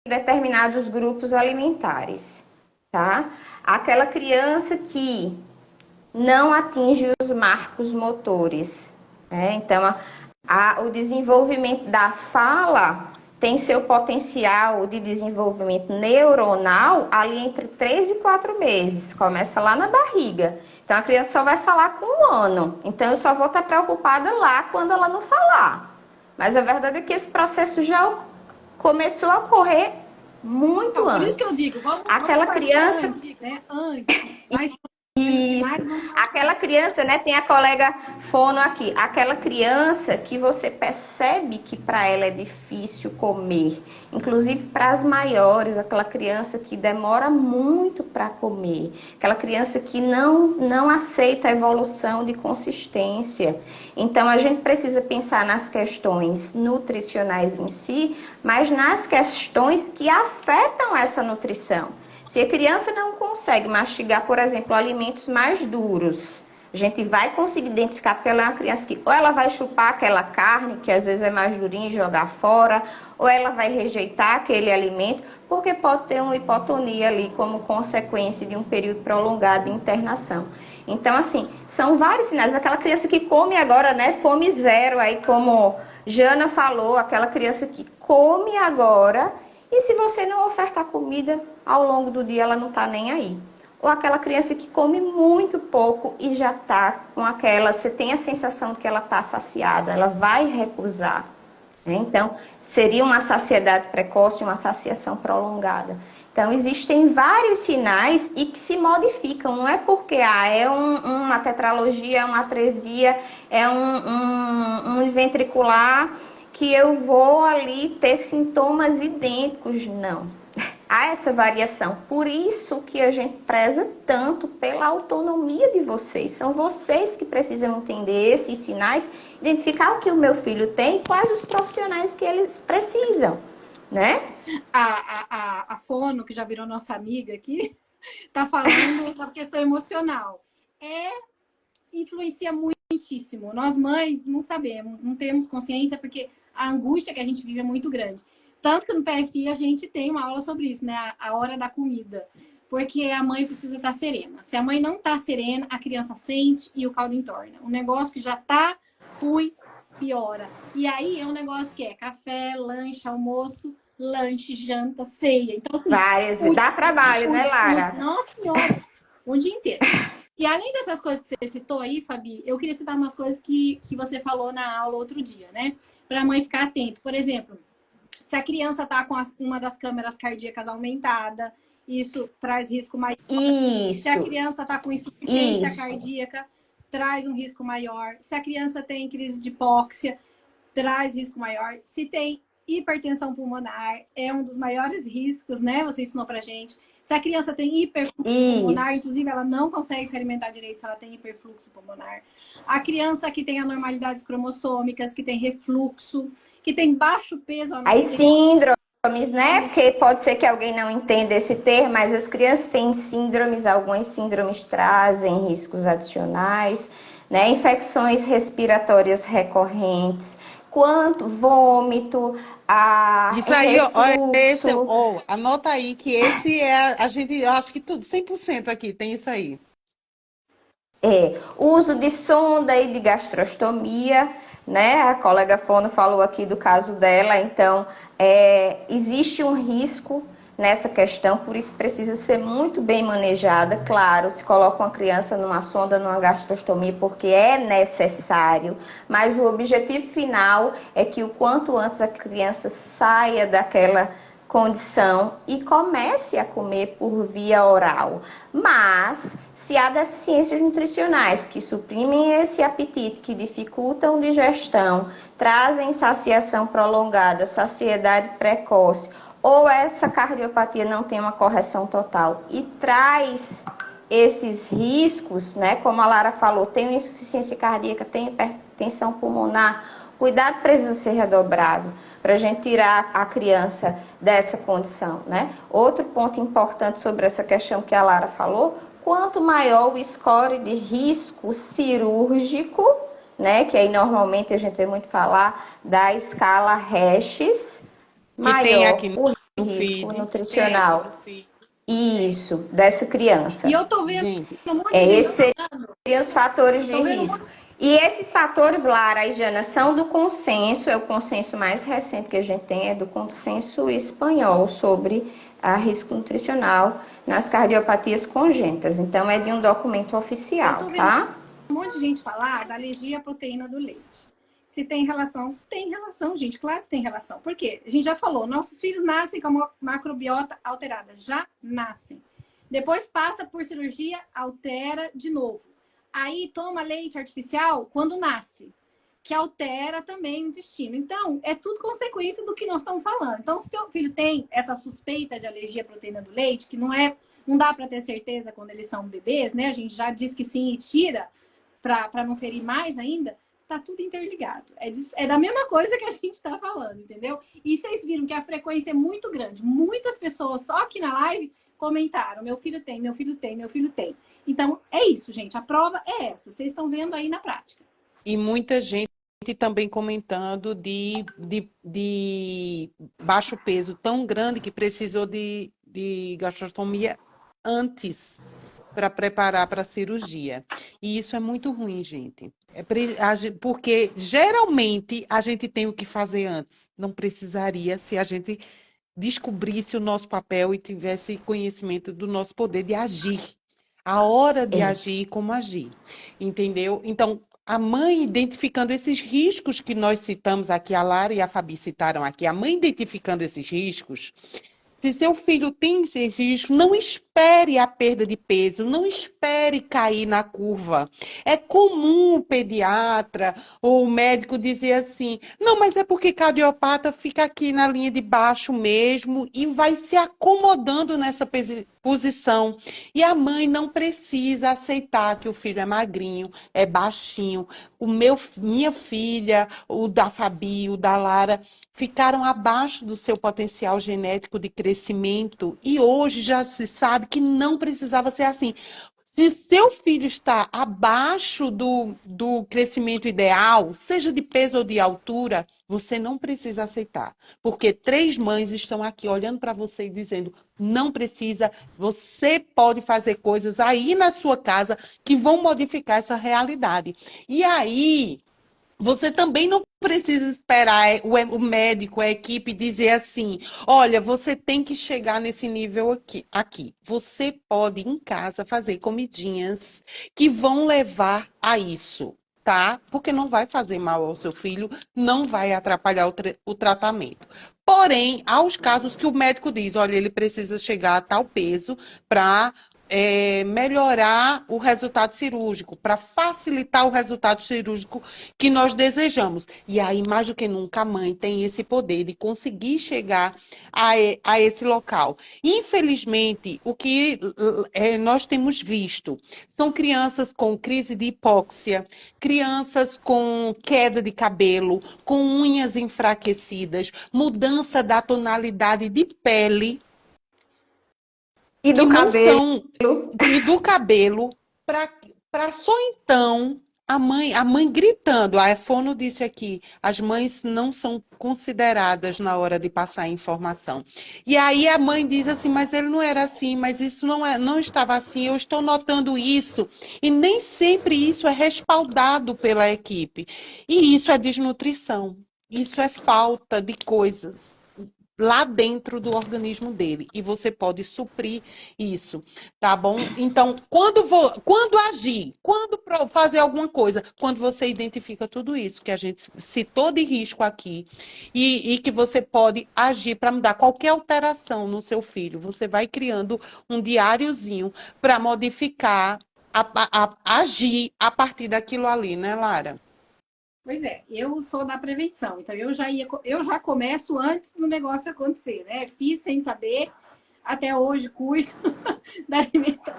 determinados grupos alimentares, tá? Aquela criança que não atinge os marcos motores, né? Então, o desenvolvimento da fala tem seu potencial de desenvolvimento neuronal ali entre 3 e 4 meses, começa lá na barriga. Então, a criança só vai falar com 1 ano. Então, eu só vou estar preocupada lá quando ela não falar. Mas a verdade é que esse processo já começou a ocorrer muito antes. Por isso que eu digo, aquela criança antes, né? Antes. Mas isso. Aquela criança, né? Tem a colega fono aqui. Aquela criança que você percebe que para ela é difícil comer. Inclusive para as maiores, aquela criança que demora muito para comer. Aquela criança que não aceita a evolução de consistência. Então a gente precisa pensar nas questões nutricionais em si, mas nas questões que afetam essa nutrição. Se a criança não consegue mastigar, por exemplo, alimentos mais duros, a gente vai conseguir identificar porque ela é uma criança que ou ela vai chupar aquela carne, que às vezes é mais durinha, e jogar fora, ou ela vai rejeitar aquele alimento, porque pode ter uma hipotonia ali como consequência de um período prolongado de internação. Então, assim, são vários sinais. Aquela criança que come agora, né, fome zero, aí como Jana falou, aquela criança que come agora, e se você não ofertar comida, ao longo do dia ela não está nem aí. Ou aquela criança que come muito pouco e já está com aquela, você tem a sensação de que ela está saciada, ela vai recusar. Né? Então, seria uma saciedade precoce, uma saciação prolongada. Então, existem vários sinais e que se modificam. Não é porque é uma tetralogia, é uma atresia, é um ventricular que eu vou ali ter sintomas idênticos. Não. Há essa variação. Por isso que a gente preza tanto pela autonomia de vocês. São vocês que precisam entender esses sinais, identificar o que o meu filho tem e quais os profissionais que eles precisam, né? A Fono, que já virou nossa amiga aqui, tá falando da questão emocional. Influencia muitíssimo. Nós mães não sabemos, não temos consciência, porque a angústia que a gente vive é muito grande. Tanto que no PFI a gente tem uma aula sobre isso, né? A hora da comida. Porque a mãe precisa estar serena. Se a mãe não está serena, a criança sente e o caldo entorna. Um negócio que já tá ruim, piora. E aí é um negócio que é café, lanche, almoço, lanche, janta, ceia. Então, assim, várias. Dá trabalho, né, Lara? Nossa Senhora! Um dia inteiro. E além dessas coisas que você citou aí, Fabi, eu queria citar umas coisas que você falou na aula outro dia, né? Para a mãe ficar atenta. Por exemplo, se a criança está com uma das câmeras cardíacas aumentada, isso traz risco maior. Isso. Se a criança está com insuficiência cardíaca, traz um risco maior. Se a criança tem crise de hipóxia, traz risco maior. Se tem hipertensão pulmonar, é um dos maiores riscos, né? Você ensinou pra gente. Se a criança tem hiperfluxo pulmonar, inclusive ela não consegue se alimentar direito se ela tem hiperfluxo pulmonar. A criança que tem anormalidades cromossômicas, que tem refluxo, que tem baixo peso... As síndromes, né? Porque pode ser que alguém não entenda esse termo, mas as crianças têm síndromes, algumas síndromes trazem riscos adicionais, né? Infecções respiratórias recorrentes, quanto vômito, isso aí, olha, anota aí que esse a gente, eu acho que tudo, 100% aqui, tem isso aí. Uso de sonda e de gastrostomia, né? A colega Fono falou aqui do caso dela, então existe um risco, nessa questão, por isso precisa ser muito bem manejada. Claro, se coloca uma criança numa sonda, numa gastrostomia, porque é necessário, mas o objetivo final é que o quanto antes a criança saia daquela condição e comece a comer por via oral. Mas, se há deficiências nutricionais que suprimem esse apetite, que dificultam a digestão, trazem saciação prolongada, saciedade precoce, ou essa cardiopatia não tem uma correção total e traz esses riscos, né? Como a Lara falou, tem insuficiência cardíaca, tem hipertensão pulmonar, o cuidado precisa ser redobrado para a gente tirar a criança dessa condição, né? Outro ponto importante sobre essa questão que a Lara falou, quanto maior o score de risco cirúrgico, né? Que aí normalmente a gente vê muito falar da escala Hess, Que tem maior aqui o no risco feed. nutricional. Isso, dessa E criança. eu tô vendo Gente, um monte de gente Esses falando. seriam os fatores Eu de tô vendo um risco. monte. E esses fatores, Lara e Jana, são do consenso, é o consenso mais recente que a gente tem, é do consenso espanhol sobre a risco nutricional nas cardiopatias congênitas. Então, é de um documento Eu oficial, tô vendo tá? um monte de gente falar da alergia à proteína do leite. Se tem relação? Tem relação, gente. Claro que tem relação. Por quê? A gente já falou, nossos filhos nascem com uma macrobiota alterada. Já nascem. Depois passa por cirurgia, altera de novo. Aí toma leite artificial quando nasce, que altera também o intestino. Então, é tudo consequência do que nós estamos falando. Então, se teu filho tem essa suspeita de alergia à proteína do leite, que não dá para ter certeza quando eles são bebês, né? A gente já diz que sim e tira para não ferir mais ainda, tá tudo interligado. É da mesma coisa que a gente está falando, entendeu? E vocês viram que a frequência é muito grande. Muitas pessoas só aqui na live comentaram: meu filho tem, meu filho tem, meu filho tem. Então, é isso, gente. A prova é essa. Vocês estão vendo aí na prática. e muita gente também comentando de baixo peso tão grande que precisou de gastrostomia antes para preparar para a cirurgia. E isso é muito ruim, gente. Porque geralmente a gente tem o que fazer antes. Não precisaria se a gente descobrisse o nosso papel e tivesse conhecimento do nosso poder de agir. A hora de É. agir e como agir. Entendeu? Então, a mãe identificando esses riscos que nós citamos aqui, a Lara e a Fabi citaram aqui, a mãe identificando esses riscos, se seu filho tem esses riscos, não espere a perda de peso, não espere cair na curva. É comum o pediatra ou o médico dizer assim: não, mas é porque cardiopata fica aqui na linha de baixo mesmo e vai se acomodando nessa posição. E a mãe não precisa aceitar que o filho é magrinho, é baixinho. Minha filha, o da Fabi, o da Lara, ficaram abaixo do seu potencial genético de crescimento e hoje já se sabe que não precisava ser assim. Se seu filho está abaixo do crescimento ideal, seja de peso ou de altura, você não precisa aceitar. Porque 3 mães estão aqui olhando para você e dizendo: não precisa, você pode fazer coisas aí na sua casa que vão modificar essa realidade. E aí, você também não precisa esperar o médico, a equipe dizer assim: olha, você tem que chegar nesse nível aqui. Você pode em casa fazer comidinhas que vão levar a isso, tá? Porque não vai fazer mal ao seu filho, não vai atrapalhar o tratamento. Porém, há os casos que o médico diz: olha, ele precisa chegar a tal peso para melhorar o resultado cirúrgico, para facilitar o resultado cirúrgico que nós desejamos. E aí, mais do que nunca, a mãe tem esse poder de conseguir chegar a esse local. Infelizmente, o que nós temos visto são crianças com crise de hipóxia, crianças com queda de cabelo, com unhas enfraquecidas, mudança da tonalidade de pele, E que do não cabelo. são, e do cabelo, para só então a mãe gritando. A Fono disse aqui: as mães não são consideradas na hora de passar a informação. E aí a mãe diz assim: mas ele não era assim, mas isso não estava assim, eu estou notando isso. E nem sempre isso é respaldado pela equipe. E isso é desnutrição, isso é falta de coisas. lá dentro do organismo dele. E você pode suprir isso, tá bom? Então, quando agir, fazer alguma coisa, quando você identifica tudo isso que a gente citou de risco aqui, e que você pode agir para mudar qualquer alteração no seu filho, você vai criando um diáriozinho para modificar, agir a partir daquilo ali, né, Lara? Pois é, eu sou da prevenção, então eu já começo antes do negócio acontecer, né? Fiz sem saber, até hoje cuido da alimentação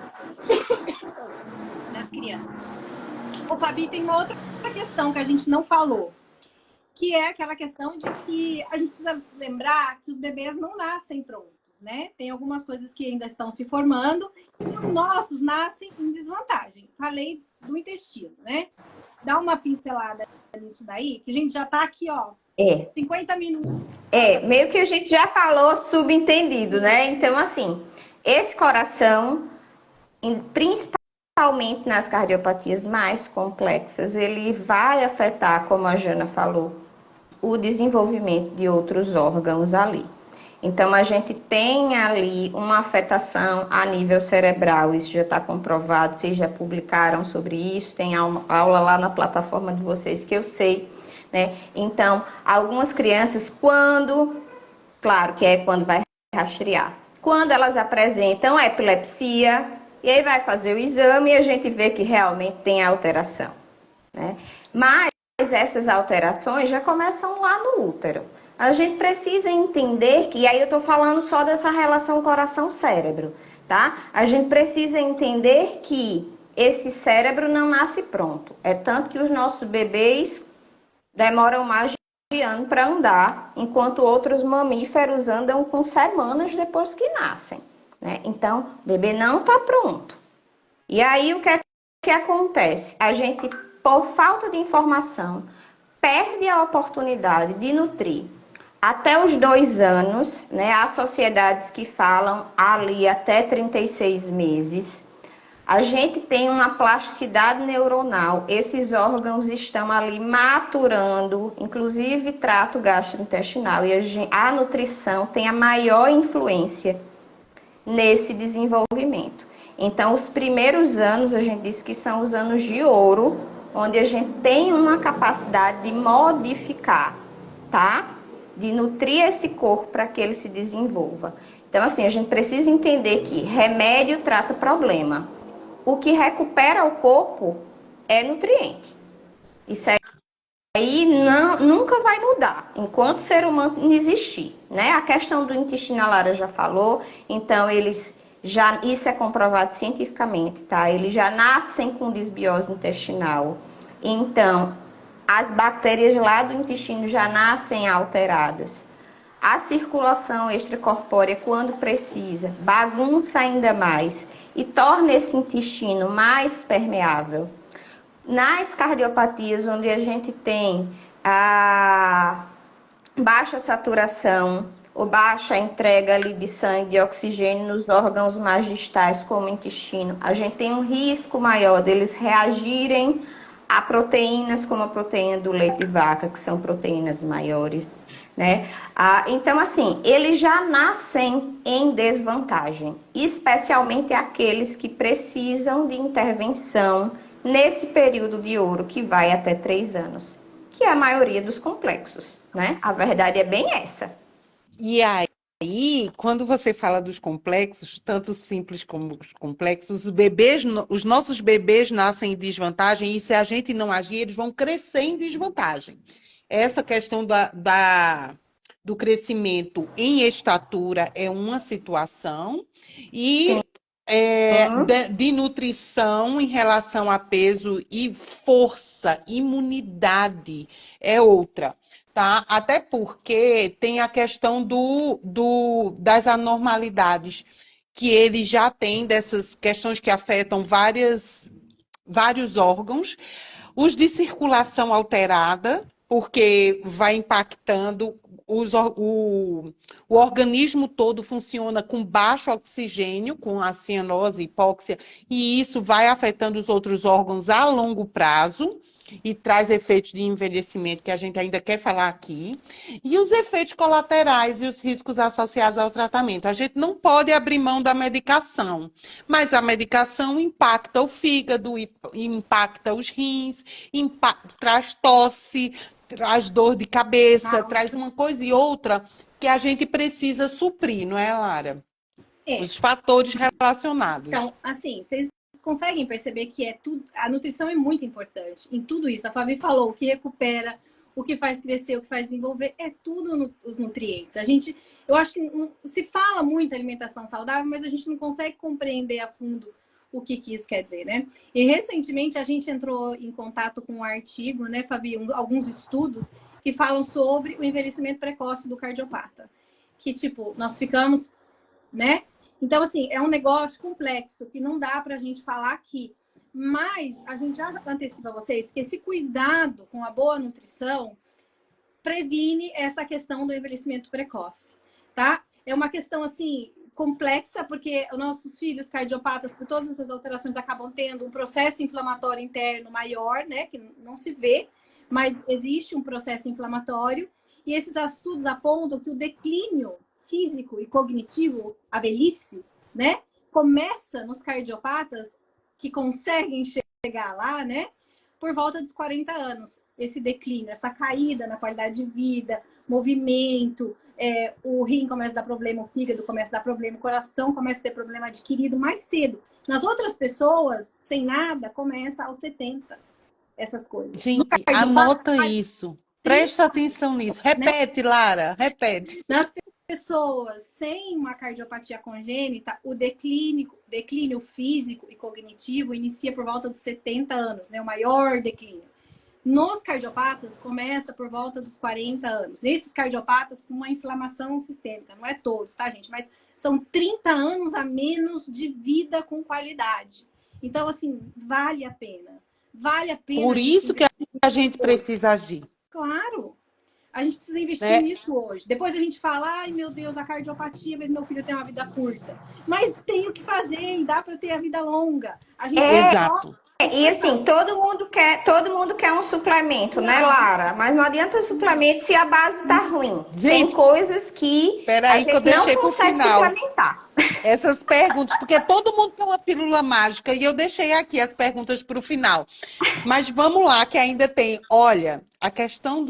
das crianças. O Fabi tem uma outra questão que a gente não falou, que é aquela questão de que a gente precisa se lembrar que os bebês não nascem prontos, né? Tem algumas coisas que ainda estão se formando e os nossos nascem em desvantagem. Falei do intestino, né? Dá uma pincelada nisso daí, que a gente já tá aqui, ó, 50 minutos. Meio que a gente já falou subentendido, né? Então, assim, esse coração, principalmente nas cardiopatias mais complexas, ele vai afetar, como a Jana falou, o desenvolvimento de outros órgãos ali. Então, a gente tem ali uma afetação a nível cerebral, isso já está comprovado, vocês já publicaram sobre isso, tem aula lá na plataforma de vocês que eu sei, né? Então, algumas crianças, claro que é quando vai rastrear, quando elas apresentam epilepsia, e aí vai fazer o exame e a gente vê que realmente tem alteração, né? Mas essas alterações já começam lá no útero. A gente precisa entender que, e aí eu estou falando só dessa relação coração-cérebro, tá? A gente precisa entender que esse cérebro não nasce pronto. É tanto que os nossos bebês demoram mais de ano para andar, enquanto outros mamíferos andam com semanas depois que nascem, né? Então, o bebê não está pronto. E aí, o que acontece? A gente, por falta de informação, perde a oportunidade de nutrir até os 2 anos, né? Há sociedades que falam ali até 36 meses. A gente tem uma plasticidade neuronal, esses órgãos estão ali maturando, inclusive trato gastrointestinal, e a nutrição tem a maior influência nesse desenvolvimento. Então, os primeiros anos, a gente diz que são os anos de ouro, onde a gente tem uma capacidade de modificar, tá? De nutrir esse corpo para que ele se desenvolva. Então, assim, a gente precisa entender que remédio trata problema. O que recupera o corpo é nutriente. Isso aí nunca vai mudar, enquanto o ser humano existir, né? A questão do intestino, a Lara já falou, então isso é comprovado cientificamente, tá? Eles já nascem com desbiose intestinal. Então, as bactérias lá do intestino já nascem alteradas. A circulação extracorpórea, quando precisa, bagunça ainda mais e torna esse intestino mais permeável. Nas cardiopatias, onde a gente tem a baixa saturação ou baixa entrega ali de sangue, de oxigênio nos órgãos mais distais, como o intestino, a gente tem um risco maior deles reagirem a proteínas como a proteína do leite de vaca, que são proteínas maiores, né? Então, assim, eles já nascem em desvantagem, especialmente aqueles que precisam de intervenção nesse período de ouro, que vai até 3 anos, que é a maioria dos complexos, né? A verdade é bem essa. E aí, quando você fala dos complexos, tanto simples como os complexos, os nossos bebês nascem em desvantagem e se a gente não agir, eles vão crescer em desvantagem. Essa questão do crescimento em estatura é uma situação e de nutrição em relação a peso e força, imunidade é outra. Tá? Até porque tem a questão das anormalidades que ele já tem, dessas questões que afetam vários órgãos, os de circulação alterada, porque vai impactando o organismo todo funciona com baixo oxigênio, com a cianose, hipóxia, e isso vai afetando os outros órgãos a longo prazo e traz efeitos de envelhecimento que a gente ainda quer falar aqui, e os efeitos colaterais e os riscos associados ao tratamento. A gente não pode abrir mão da medicação, mas a medicação impacta o fígado, impacta os rins, traz tosse, traz dor de cabeça, traz uma coisa e outra que a gente precisa suprir, não é, Lara? Os fatores relacionados. Então, assim, vocês conseguem perceber que a nutrição é muito importante em tudo isso. A Fabi falou, o que recupera, o que faz crescer, o que faz desenvolver, é tudo os nutrientes. Eu acho que se fala muito alimentação saudável, mas a gente não consegue compreender a fundo o que isso quer dizer, né? E recentemente a gente entrou em contato com um artigo, né, Fabi, alguns estudos que falam sobre o envelhecimento precoce do cardiopata. Que, tipo, nós ficamos, né? Então, assim, é um negócio complexo que não dá pra gente falar aqui. Mas a gente já antecipa a vocês que esse cuidado com a boa nutrição previne essa questão do envelhecimento precoce, tá? É uma questão, assim, complexa, porque os nossos filhos cardiopatas, por todas essas alterações, acabam tendo um processo inflamatório interno maior, né? Que não se vê, mas existe um processo inflamatório. E esses estudos apontam que o declínio físico e cognitivo, a velhice, né? Começa nos cardiopatas que conseguem chegar lá, né? Por volta dos 40 anos. Esse declínio, essa caída na qualidade de vida, movimento, o rim começa a dar problema, o fígado começa a dar problema, o coração começa a ter problema adquirido mais cedo. Nas outras pessoas, sem nada, começa aos 70, essas coisas. Gente, anota isso. Presta atenção nisso. Repete, né? Lara, repete. Nas pessoas sem uma cardiopatia congênita, o declínio físico e cognitivo inicia por volta dos 70 anos, né? O maior declínio. Nos cardiopatas, começa por volta dos 40 anos. Nesses cardiopatas, com uma inflamação sistêmica. Não é todos, tá, gente? Mas são 30 anos a menos de vida com qualidade. Então, assim, vale a pena. Vale a pena. Por isso que a gente precisa agir. Claro. A gente precisa investir nisso hoje. Depois a gente fala, ai meu Deus, a cardiopatia, mas meu filho tem uma vida curta. Mas tem o que fazer e dá para ter a vida longa. A gente Exato. E assim, todo mundo quer um suplemento, né, Lara? Mas não adianta suplemento se a base tá ruim. Gente, tem coisas que a gente não consegue suplementar. Essas perguntas, porque todo mundo quer uma pílula mágica e eu deixei aqui as perguntas para o final. Mas vamos lá, que ainda tem. Olha, a questão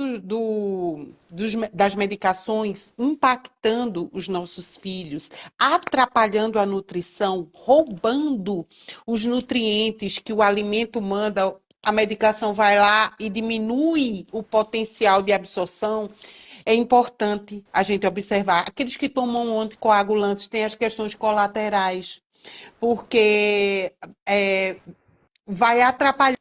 das medicações impactando os nossos filhos, atrapalhando a nutrição, roubando os nutrientes que o alimento manda, a medicação vai lá e diminui o potencial de absorção. É importante a gente observar. Aqueles que tomam anticoagulantes têm as questões colaterais, porque vai atrapalhando,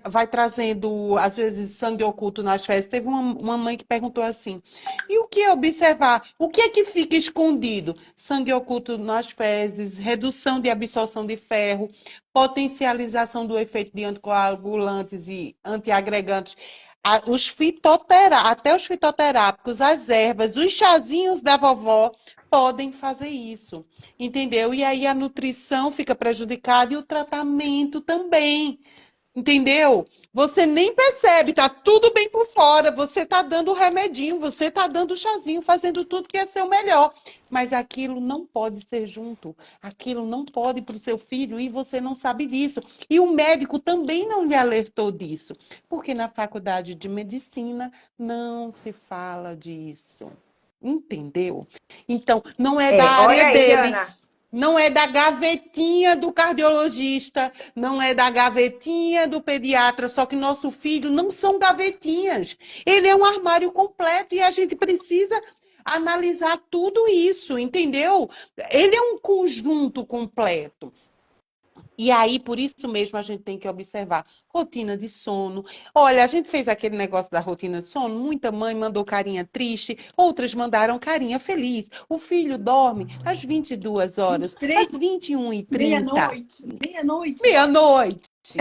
vai trazendo, às vezes, sangue oculto nas fezes. Teve uma mãe que perguntou assim, e o que observar? O que é que fica escondido? Sangue oculto nas fezes, redução de absorção de ferro, potencialização do efeito de anticoagulantes e antiagregantes. Até os fitoterápicos, as ervas, os chazinhos da vovó podem fazer isso, entendeu? E aí a nutrição fica prejudicada e o tratamento também, entendeu? Você nem percebe, tá tudo bem por fora, você tá dando o remedinho, você tá dando o chazinho, fazendo tudo que é seu melhor, mas aquilo não pode ser junto, aquilo não pode para o seu filho e você não sabe disso. E o médico também não lhe alertou disso, porque na faculdade de medicina não se fala disso, entendeu? Então, não é da área dele. Diana. Não é da gavetinha do cardiologista, não é da gavetinha do pediatra, só que nosso filho não são gavetinhas. Ele é um armário completo e a gente precisa analisar tudo isso, entendeu? Ele é um conjunto completo. E aí, por isso mesmo, a gente tem que observar rotina de sono. Olha, a gente fez aquele negócio da rotina de sono, muita mãe mandou carinha triste, outras mandaram carinha feliz. O filho dorme às 22 horas, 23, às 21h30. Meia-noite. Meia-noite.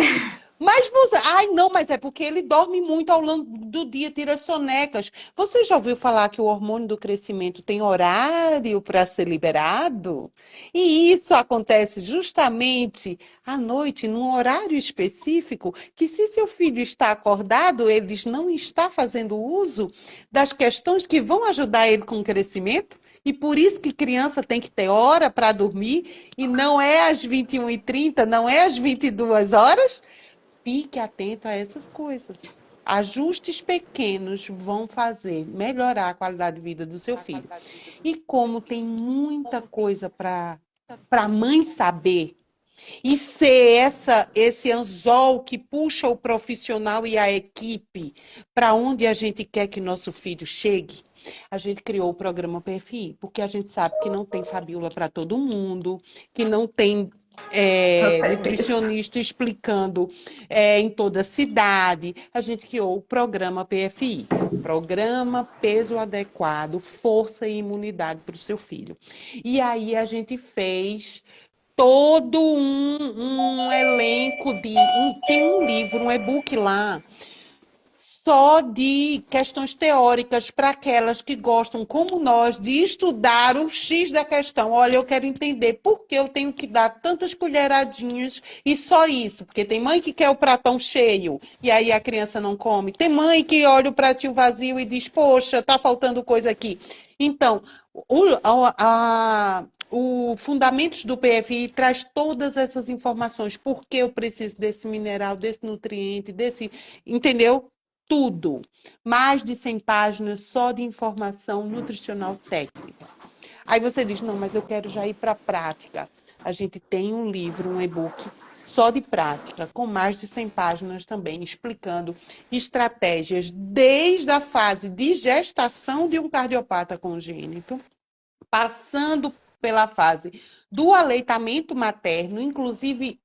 Mas você. Ai, não, mas é porque ele dorme muito ao longo do dia, tira sonecas. Você já ouviu falar que o hormônio do crescimento tem horário para ser liberado? E isso acontece justamente à noite, num horário específico, que se seu filho está acordado, ele não está fazendo uso das questões que vão ajudar ele com o crescimento. E por isso que criança tem que ter hora para dormir, e não é às 21h30, não é às 22 horas. Fique atento a essas coisas. Ajustes pequenos vão fazer melhorar a qualidade de vida do seu filho. E como tem muita coisa para a mãe saber e ser esse anzol que puxa o profissional e a equipe para onde a gente quer que nosso filho chegue, a gente criou o programa PFI, porque a gente sabe que não tem Fabíola para todo mundo, que não tem nutricionista explicando em toda a cidade. A gente criou o programa PFI, Programa Peso Adequado, Força e Imunidade para o seu filho. E aí a gente fez todo um elenco tem um livro, um e-book lá, só de questões teóricas para aquelas que gostam, como nós, de estudar o X da questão. Olha, eu quero entender por que eu tenho que dar tantas colheradinhas e só isso. Porque tem mãe que quer o pratão cheio e aí a criança não come. Tem mãe que olha o pratinho vazio e diz, poxa, tá faltando coisa aqui. Então, o Fundamentos do PFI traz todas essas informações. Por que eu preciso desse mineral, desse nutriente, desse... Entendeu? Tudo. Mais de 100 páginas só de informação nutricional técnica. Aí você diz, não, mas eu quero já ir para a prática. A gente tem um livro, um e-book só de prática, com mais de 100 páginas também, explicando estratégias desde a fase de gestação de um cardiopata congênito, passando pela fase do aleitamento materno, inclusive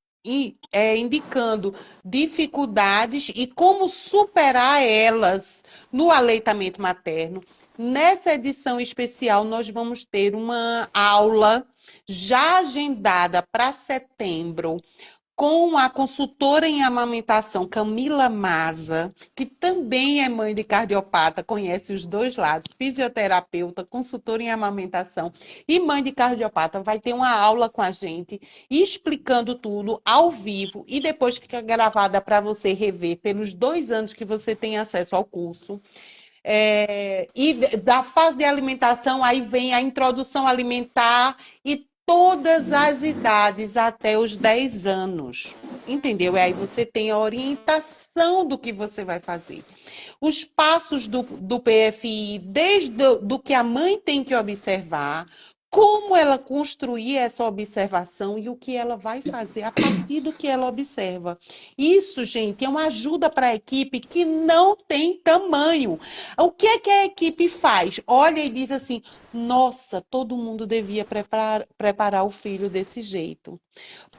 indicando dificuldades e como superar elas no aleitamento materno. Nessa edição especial, nós vamos ter uma aula já agendada para setembro, com a consultora em amamentação Camila Maza, que também é mãe de cardiopata, conhece os dois lados, fisioterapeuta, consultora em amamentação e mãe de cardiopata, vai ter uma aula com a gente, explicando tudo ao vivo e depois fica gravada para você rever pelos 2 anos que você tem acesso ao curso. E da fase de alimentação, aí vem a introdução alimentar e todas as idades até os 10 anos. Entendeu? E aí você tem a orientação do que você vai fazer. Os passos do PFI, desde do que a mãe tem que observar, como ela construir essa observação e o que ela vai fazer a partir do que ela observa. Isso, gente, é uma ajuda para a equipe que não tem tamanho. O que é que a equipe faz? Olha e diz assim, nossa, todo mundo devia preparar o filho desse jeito.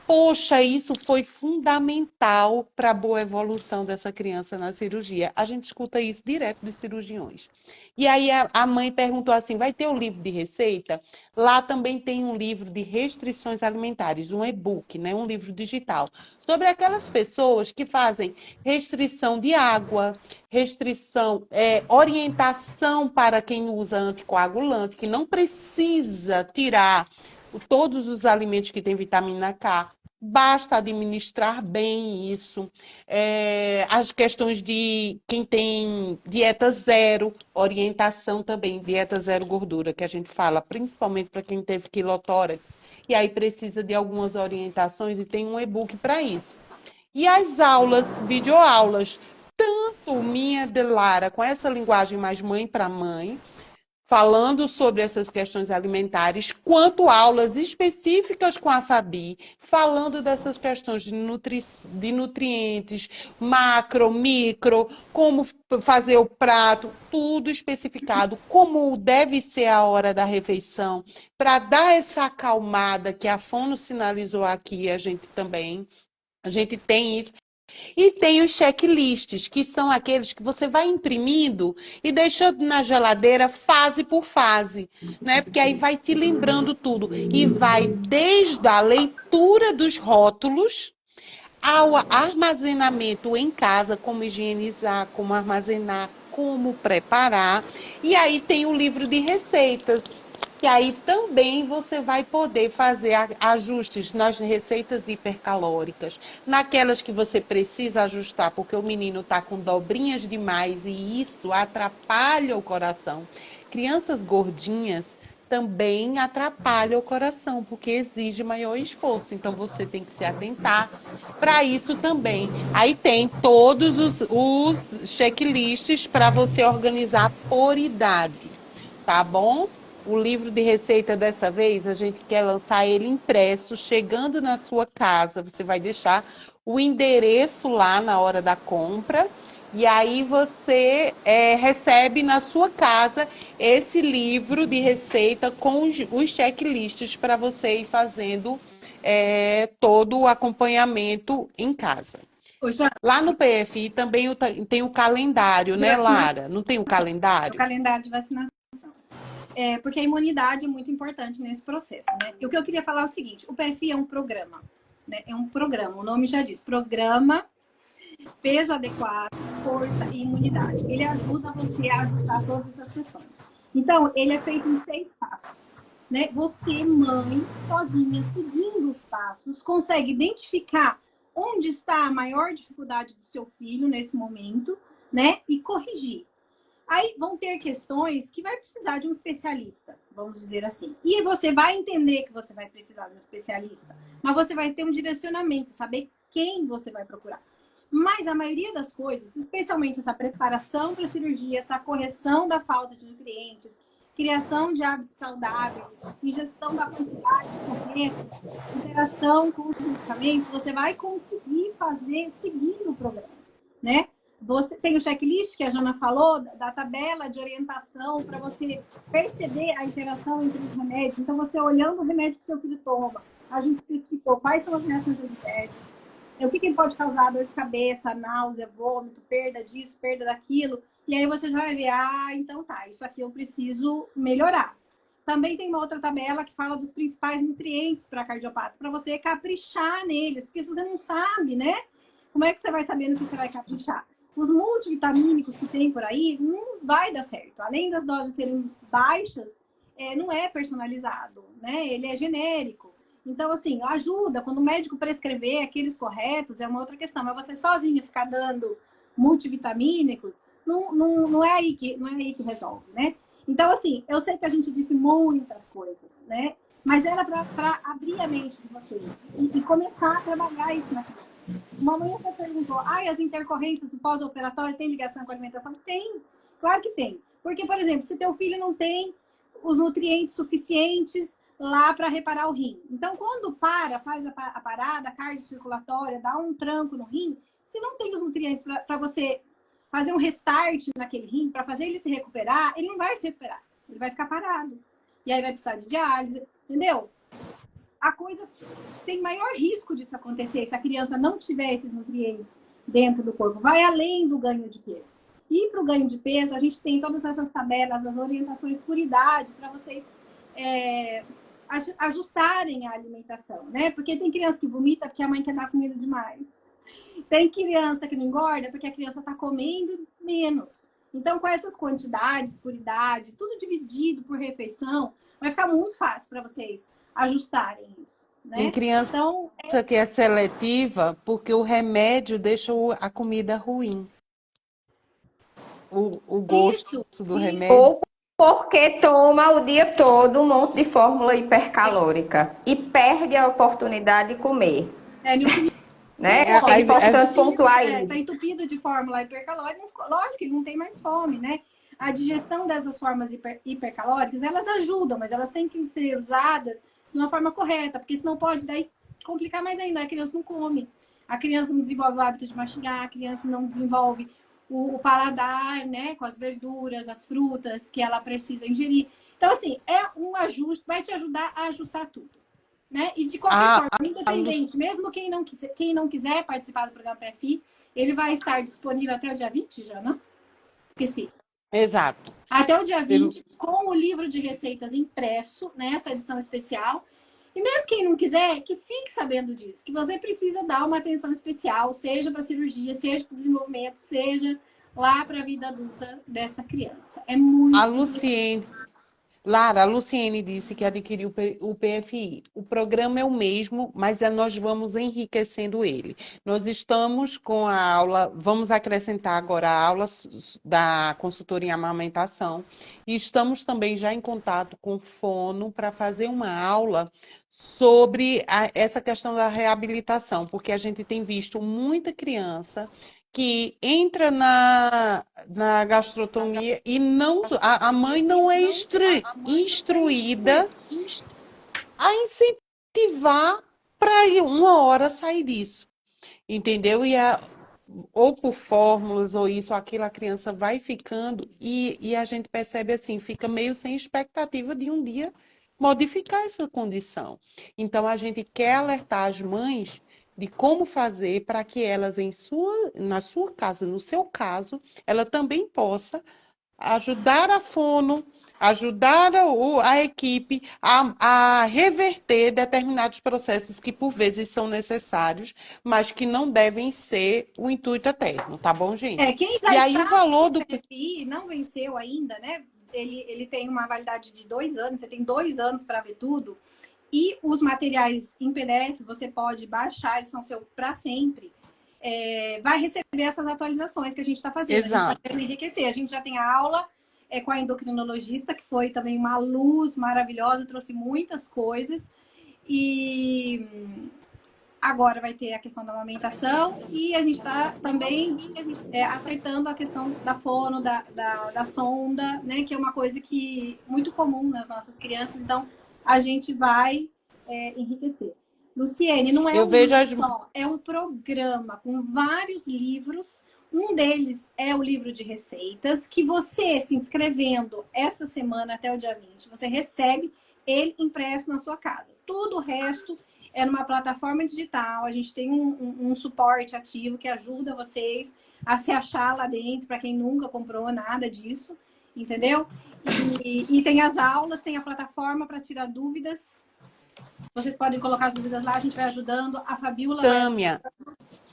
Poxa, isso foi fundamental para a boa evolução dessa criança na cirurgia. A gente escuta isso direto dos cirurgiões. E aí a mãe perguntou assim, vai ter o livro de receita? Lá também tem um livro de restrições alimentares, um e-book, né? Um livro digital, sobre aquelas pessoas que fazem restrição de água, restrição, orientação para quem usa anticoagulante, que não precisa tirar todos os alimentos que têm vitamina K. Basta administrar bem isso. As questões de quem tem dieta zero, orientação também, dieta zero gordura, que a gente fala, principalmente para quem teve quilotórax, e aí precisa de algumas orientações e tem um e-book para isso. E as aulas, videoaulas, tanto minha de Lara, com essa linguagem mais mãe para mãe, falando sobre essas questões alimentares, quanto aulas específicas com a Fabi, falando dessas questões de nutrientes, macro, micro, como fazer o prato, tudo especificado, como deve ser a hora da refeição, para dar essa acalmada que a Fono sinalizou aqui, a gente também. A gente tem isso. E tem os checklists, que são aqueles que você vai imprimindo e deixando na geladeira fase por fase, né? Porque aí vai te lembrando tudo. E vai desde a leitura dos rótulos ao armazenamento em casa, como higienizar, como armazenar, como preparar. E aí tem o livro de receitas, que aí também você vai poder fazer ajustes nas receitas hipercalóricas, naquelas que você precisa ajustar, porque o menino está com dobrinhas demais e isso atrapalha o coração. Crianças gordinhas também atrapalha o coração, porque exige maior esforço. Então você tem que se atentar para isso também. Aí tem todos os checklists para você organizar por idade, tá bom? O livro de receita dessa vez, a gente quer lançar ele impresso, chegando na sua casa. Você vai deixar o endereço lá na hora da compra. E aí você recebe na sua casa esse livro de receita com os checklists para você ir fazendo todo o acompanhamento em casa. Lá no PFI também tem o calendário, né, Lara? Não tem o O calendário? calendário de vacinação. Porque a imunidade é muito importante nesse processo, né? E o que eu queria falar é o seguinte: o PFI é um programa, né? É um programa, o nome já diz, Programa Peso Adequado, Força e Imunidade. Ele ajuda você a ajustar todas essas questões. Então, ele é feito em 6 passos, né? Você, mãe, sozinha, seguindo os passos, consegue identificar onde está a maior dificuldade do seu filho nesse momento, né? E corrigir. Aí vão ter questões que vai precisar de um especialista, vamos dizer assim. E você vai entender que você vai precisar de um especialista, mas você vai ter um direcionamento, saber quem você vai procurar. Mas a maioria das coisas, especialmente essa preparação para a cirurgia, essa correção da falta de nutrientes, criação de hábitos saudáveis, ingestão da quantidade correta, interação com os medicamentos, você vai conseguir fazer seguindo o programa, né? Você tem o checklist que a Jana falou, da tabela de orientação para você perceber a interação entre os remédios. Então, você olhando o remédio que seu filho toma, a gente especificou quais são as reações adversas, o que pode causar dor de cabeça, náusea, vômito, perda disso, perda daquilo. E aí você já vai ver, então tá, isso aqui eu preciso melhorar. Também tem uma outra tabela que fala dos principais nutrientes para cardiopata, para você caprichar neles, porque se você não sabe, né? Como é que você vai saber no que você vai caprichar? Os multivitamínicos que tem por aí não vai dar certo. Além das doses serem baixas, não é personalizado, né? Ele é genérico. Então, assim, ajuda. Quando o médico prescrever aqueles corretos, é uma outra questão. Mas você sozinha ficar dando multivitamínicos, não é aí que resolve, né? Então, assim, eu sei que a gente disse muitas coisas, né? Mas era para abrir a mente de vocês e começar a trabalhar isso na criança. Uma mãe até perguntou, as intercorrências do pós-operatório têm ligação com a alimentação? Tem, claro que tem. Porque, por exemplo, se teu filho não tem os nutrientes suficientes lá para reparar o rim. Então, quando faz a parada cardiocirculatória, dá um tranco no rim, se não tem os nutrientes para você fazer um restart naquele rim, para fazer ele se recuperar, ele não vai se recuperar. Ele vai ficar parado. E aí vai precisar de diálise, entendeu? A coisa tem maior risco disso acontecer se a criança não tiver esses nutrientes dentro do corpo. Vai além do ganho de peso. E para o ganho de peso, a gente tem todas essas tabelas, as orientações por idade, para vocês ajustarem a alimentação, né? Porque tem criança que vomita porque a mãe quer dar comida demais. Tem criança que não engorda porque a criança está comendo menos. Então, com essas quantidades por idade, tudo dividido por refeição, vai ficar muito fácil para vocês ajustarem isso, né? Tem criança então, que é seletiva porque o remédio deixa a comida ruim. O gosto do remédio. Ou porque toma o dia todo um monte de fórmula hipercalórica e perde a oportunidade de comer. Minha opinião. Né? É importante pontuar isso. Está entupido de fórmula hipercalórica, lógico que ele não tem mais fome, né? A digestão dessas formas hipercalóricas, elas ajudam, mas elas têm que ser usadas de uma forma correta, porque senão pode daí complicar mais ainda. A criança não come, a criança não desenvolve o hábito de mastigar, a criança não desenvolve o paladar, né? Com as verduras, as frutas que ela precisa ingerir. Então, assim, é um ajuste, vai te ajudar a ajustar tudo. Né? E de qualquer forma, independente, mesmo quem não quiser participar do programa PFI, ele vai estar disponível até o dia 20, já, não? Esqueci. Exato. Até o dia 20, com o livro de receitas impresso, né? Essa edição especial. E mesmo quem não quiser, que fique sabendo disso, que você precisa dar uma atenção especial, seja para cirurgia, seja para o desenvolvimento, seja lá para a vida adulta dessa criança. É A muito importante. Luciene, Lara, a Luciene disse que adquiriu o PFI. O programa é o mesmo, mas nós vamos enriquecendo ele. Nós estamos com a aula, vamos acrescentar agora a aula da consultoria em amamentação. E estamos também já em contato com o Fono para fazer uma aula sobre essa questão da reabilitação, porque a gente tem visto muita criança que entra na gastrotomia e não a mãe não é instruída a incentivar para uma hora sair disso, entendeu? Ou por fórmulas ou isso ou aquilo, a criança vai ficando e a gente percebe assim, fica meio sem expectativa de um dia modificar essa condição. Então a gente quer alertar as mães de como fazer para que elas na sua casa, no seu caso, ela também possa ajudar a Fono, ajudar a equipe a reverter determinados processos que por vezes são necessários, mas que não devem ser o intuito eterno, tá bom, gente? Quem E já aí o está valor no do PFI não venceu ainda, né? Ele tem uma validade de 2 anos, você tem 2 anos para ver tudo. E os materiais em PDF você pode baixar, eles são seus para sempre. Vai receber essas atualizações que a gente está fazendo. A gente está Exato. querendo enriquecer. A gente já tem a aula com a endocrinologista, que foi também uma luz maravilhosa, trouxe muitas coisas. E agora vai ter a questão da amamentação e a gente está também acertando a questão da fono, da sonda, né? Que é uma coisa que muito comum nas nossas crianças. Então, a gente vai enriquecer. Luciene, não é Eu um vejo livro as só, é um programa com vários livros. Um deles é o livro de receitas, que você, se inscrevendo essa semana até o dia 20, você recebe ele impresso na sua casa. Tudo o resto é numa plataforma digital. A gente tem um suporte ativo que ajuda vocês a se achar lá dentro, para quem nunca comprou nada disso, entendeu? E tem as aulas, tem a plataforma para tirar dúvidas. Vocês podem colocar as dúvidas lá, a gente vai ajudando. A Fabiola vai Tâmia.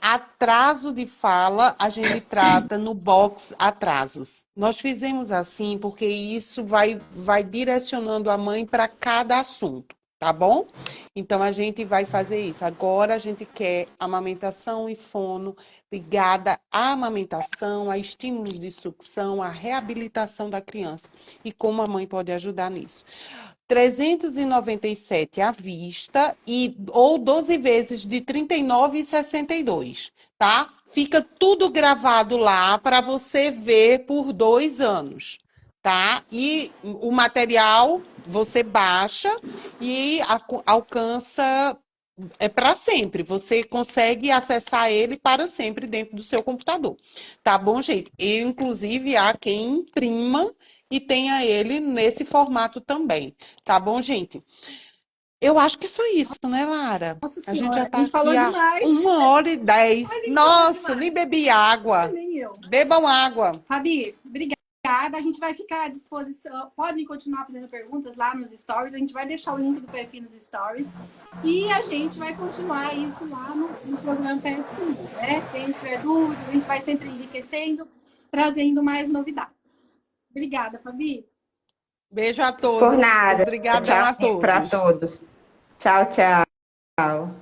Atraso de fala, a gente trata no box atrasos. Nós fizemos assim porque isso vai direcionando a mãe para cada assunto, tá bom? Então a gente vai fazer isso. Agora a gente quer amamentação e fono ligada à amamentação, a estímulos de sucção, à reabilitação da criança e como a mãe pode ajudar nisso. 397 à vista ou 12 vezes de 39,62, tá? Fica tudo gravado lá para você ver por 2 anos, tá? E o material você baixa e alcança para sempre. Você consegue acessar ele para sempre dentro do seu computador. Tá bom, gente? Eu, inclusive, há quem imprima e tenha ele nesse formato também. Tá bom, gente? Eu acho que é só isso, né, Lara? Nossa A gente já Senhora, a está gente aqui falou há demais. 1h10. A gente falou Nossa, demais. nem bebi água. Nem eu. Bebam água. Fabi, obrigada. A gente vai ficar à disposição. Podem continuar fazendo perguntas lá nos stories. A gente vai deixar o link do PFI nos stories. E a gente vai continuar isso lá no programa PFI, né? Quem tiver dúvidas, a gente vai sempre enriquecendo, trazendo mais novidades. Obrigada, Fabi. Beijo a todos. Por nada. Obrigadão Tchau a para todos. todos. Tchau, tchau.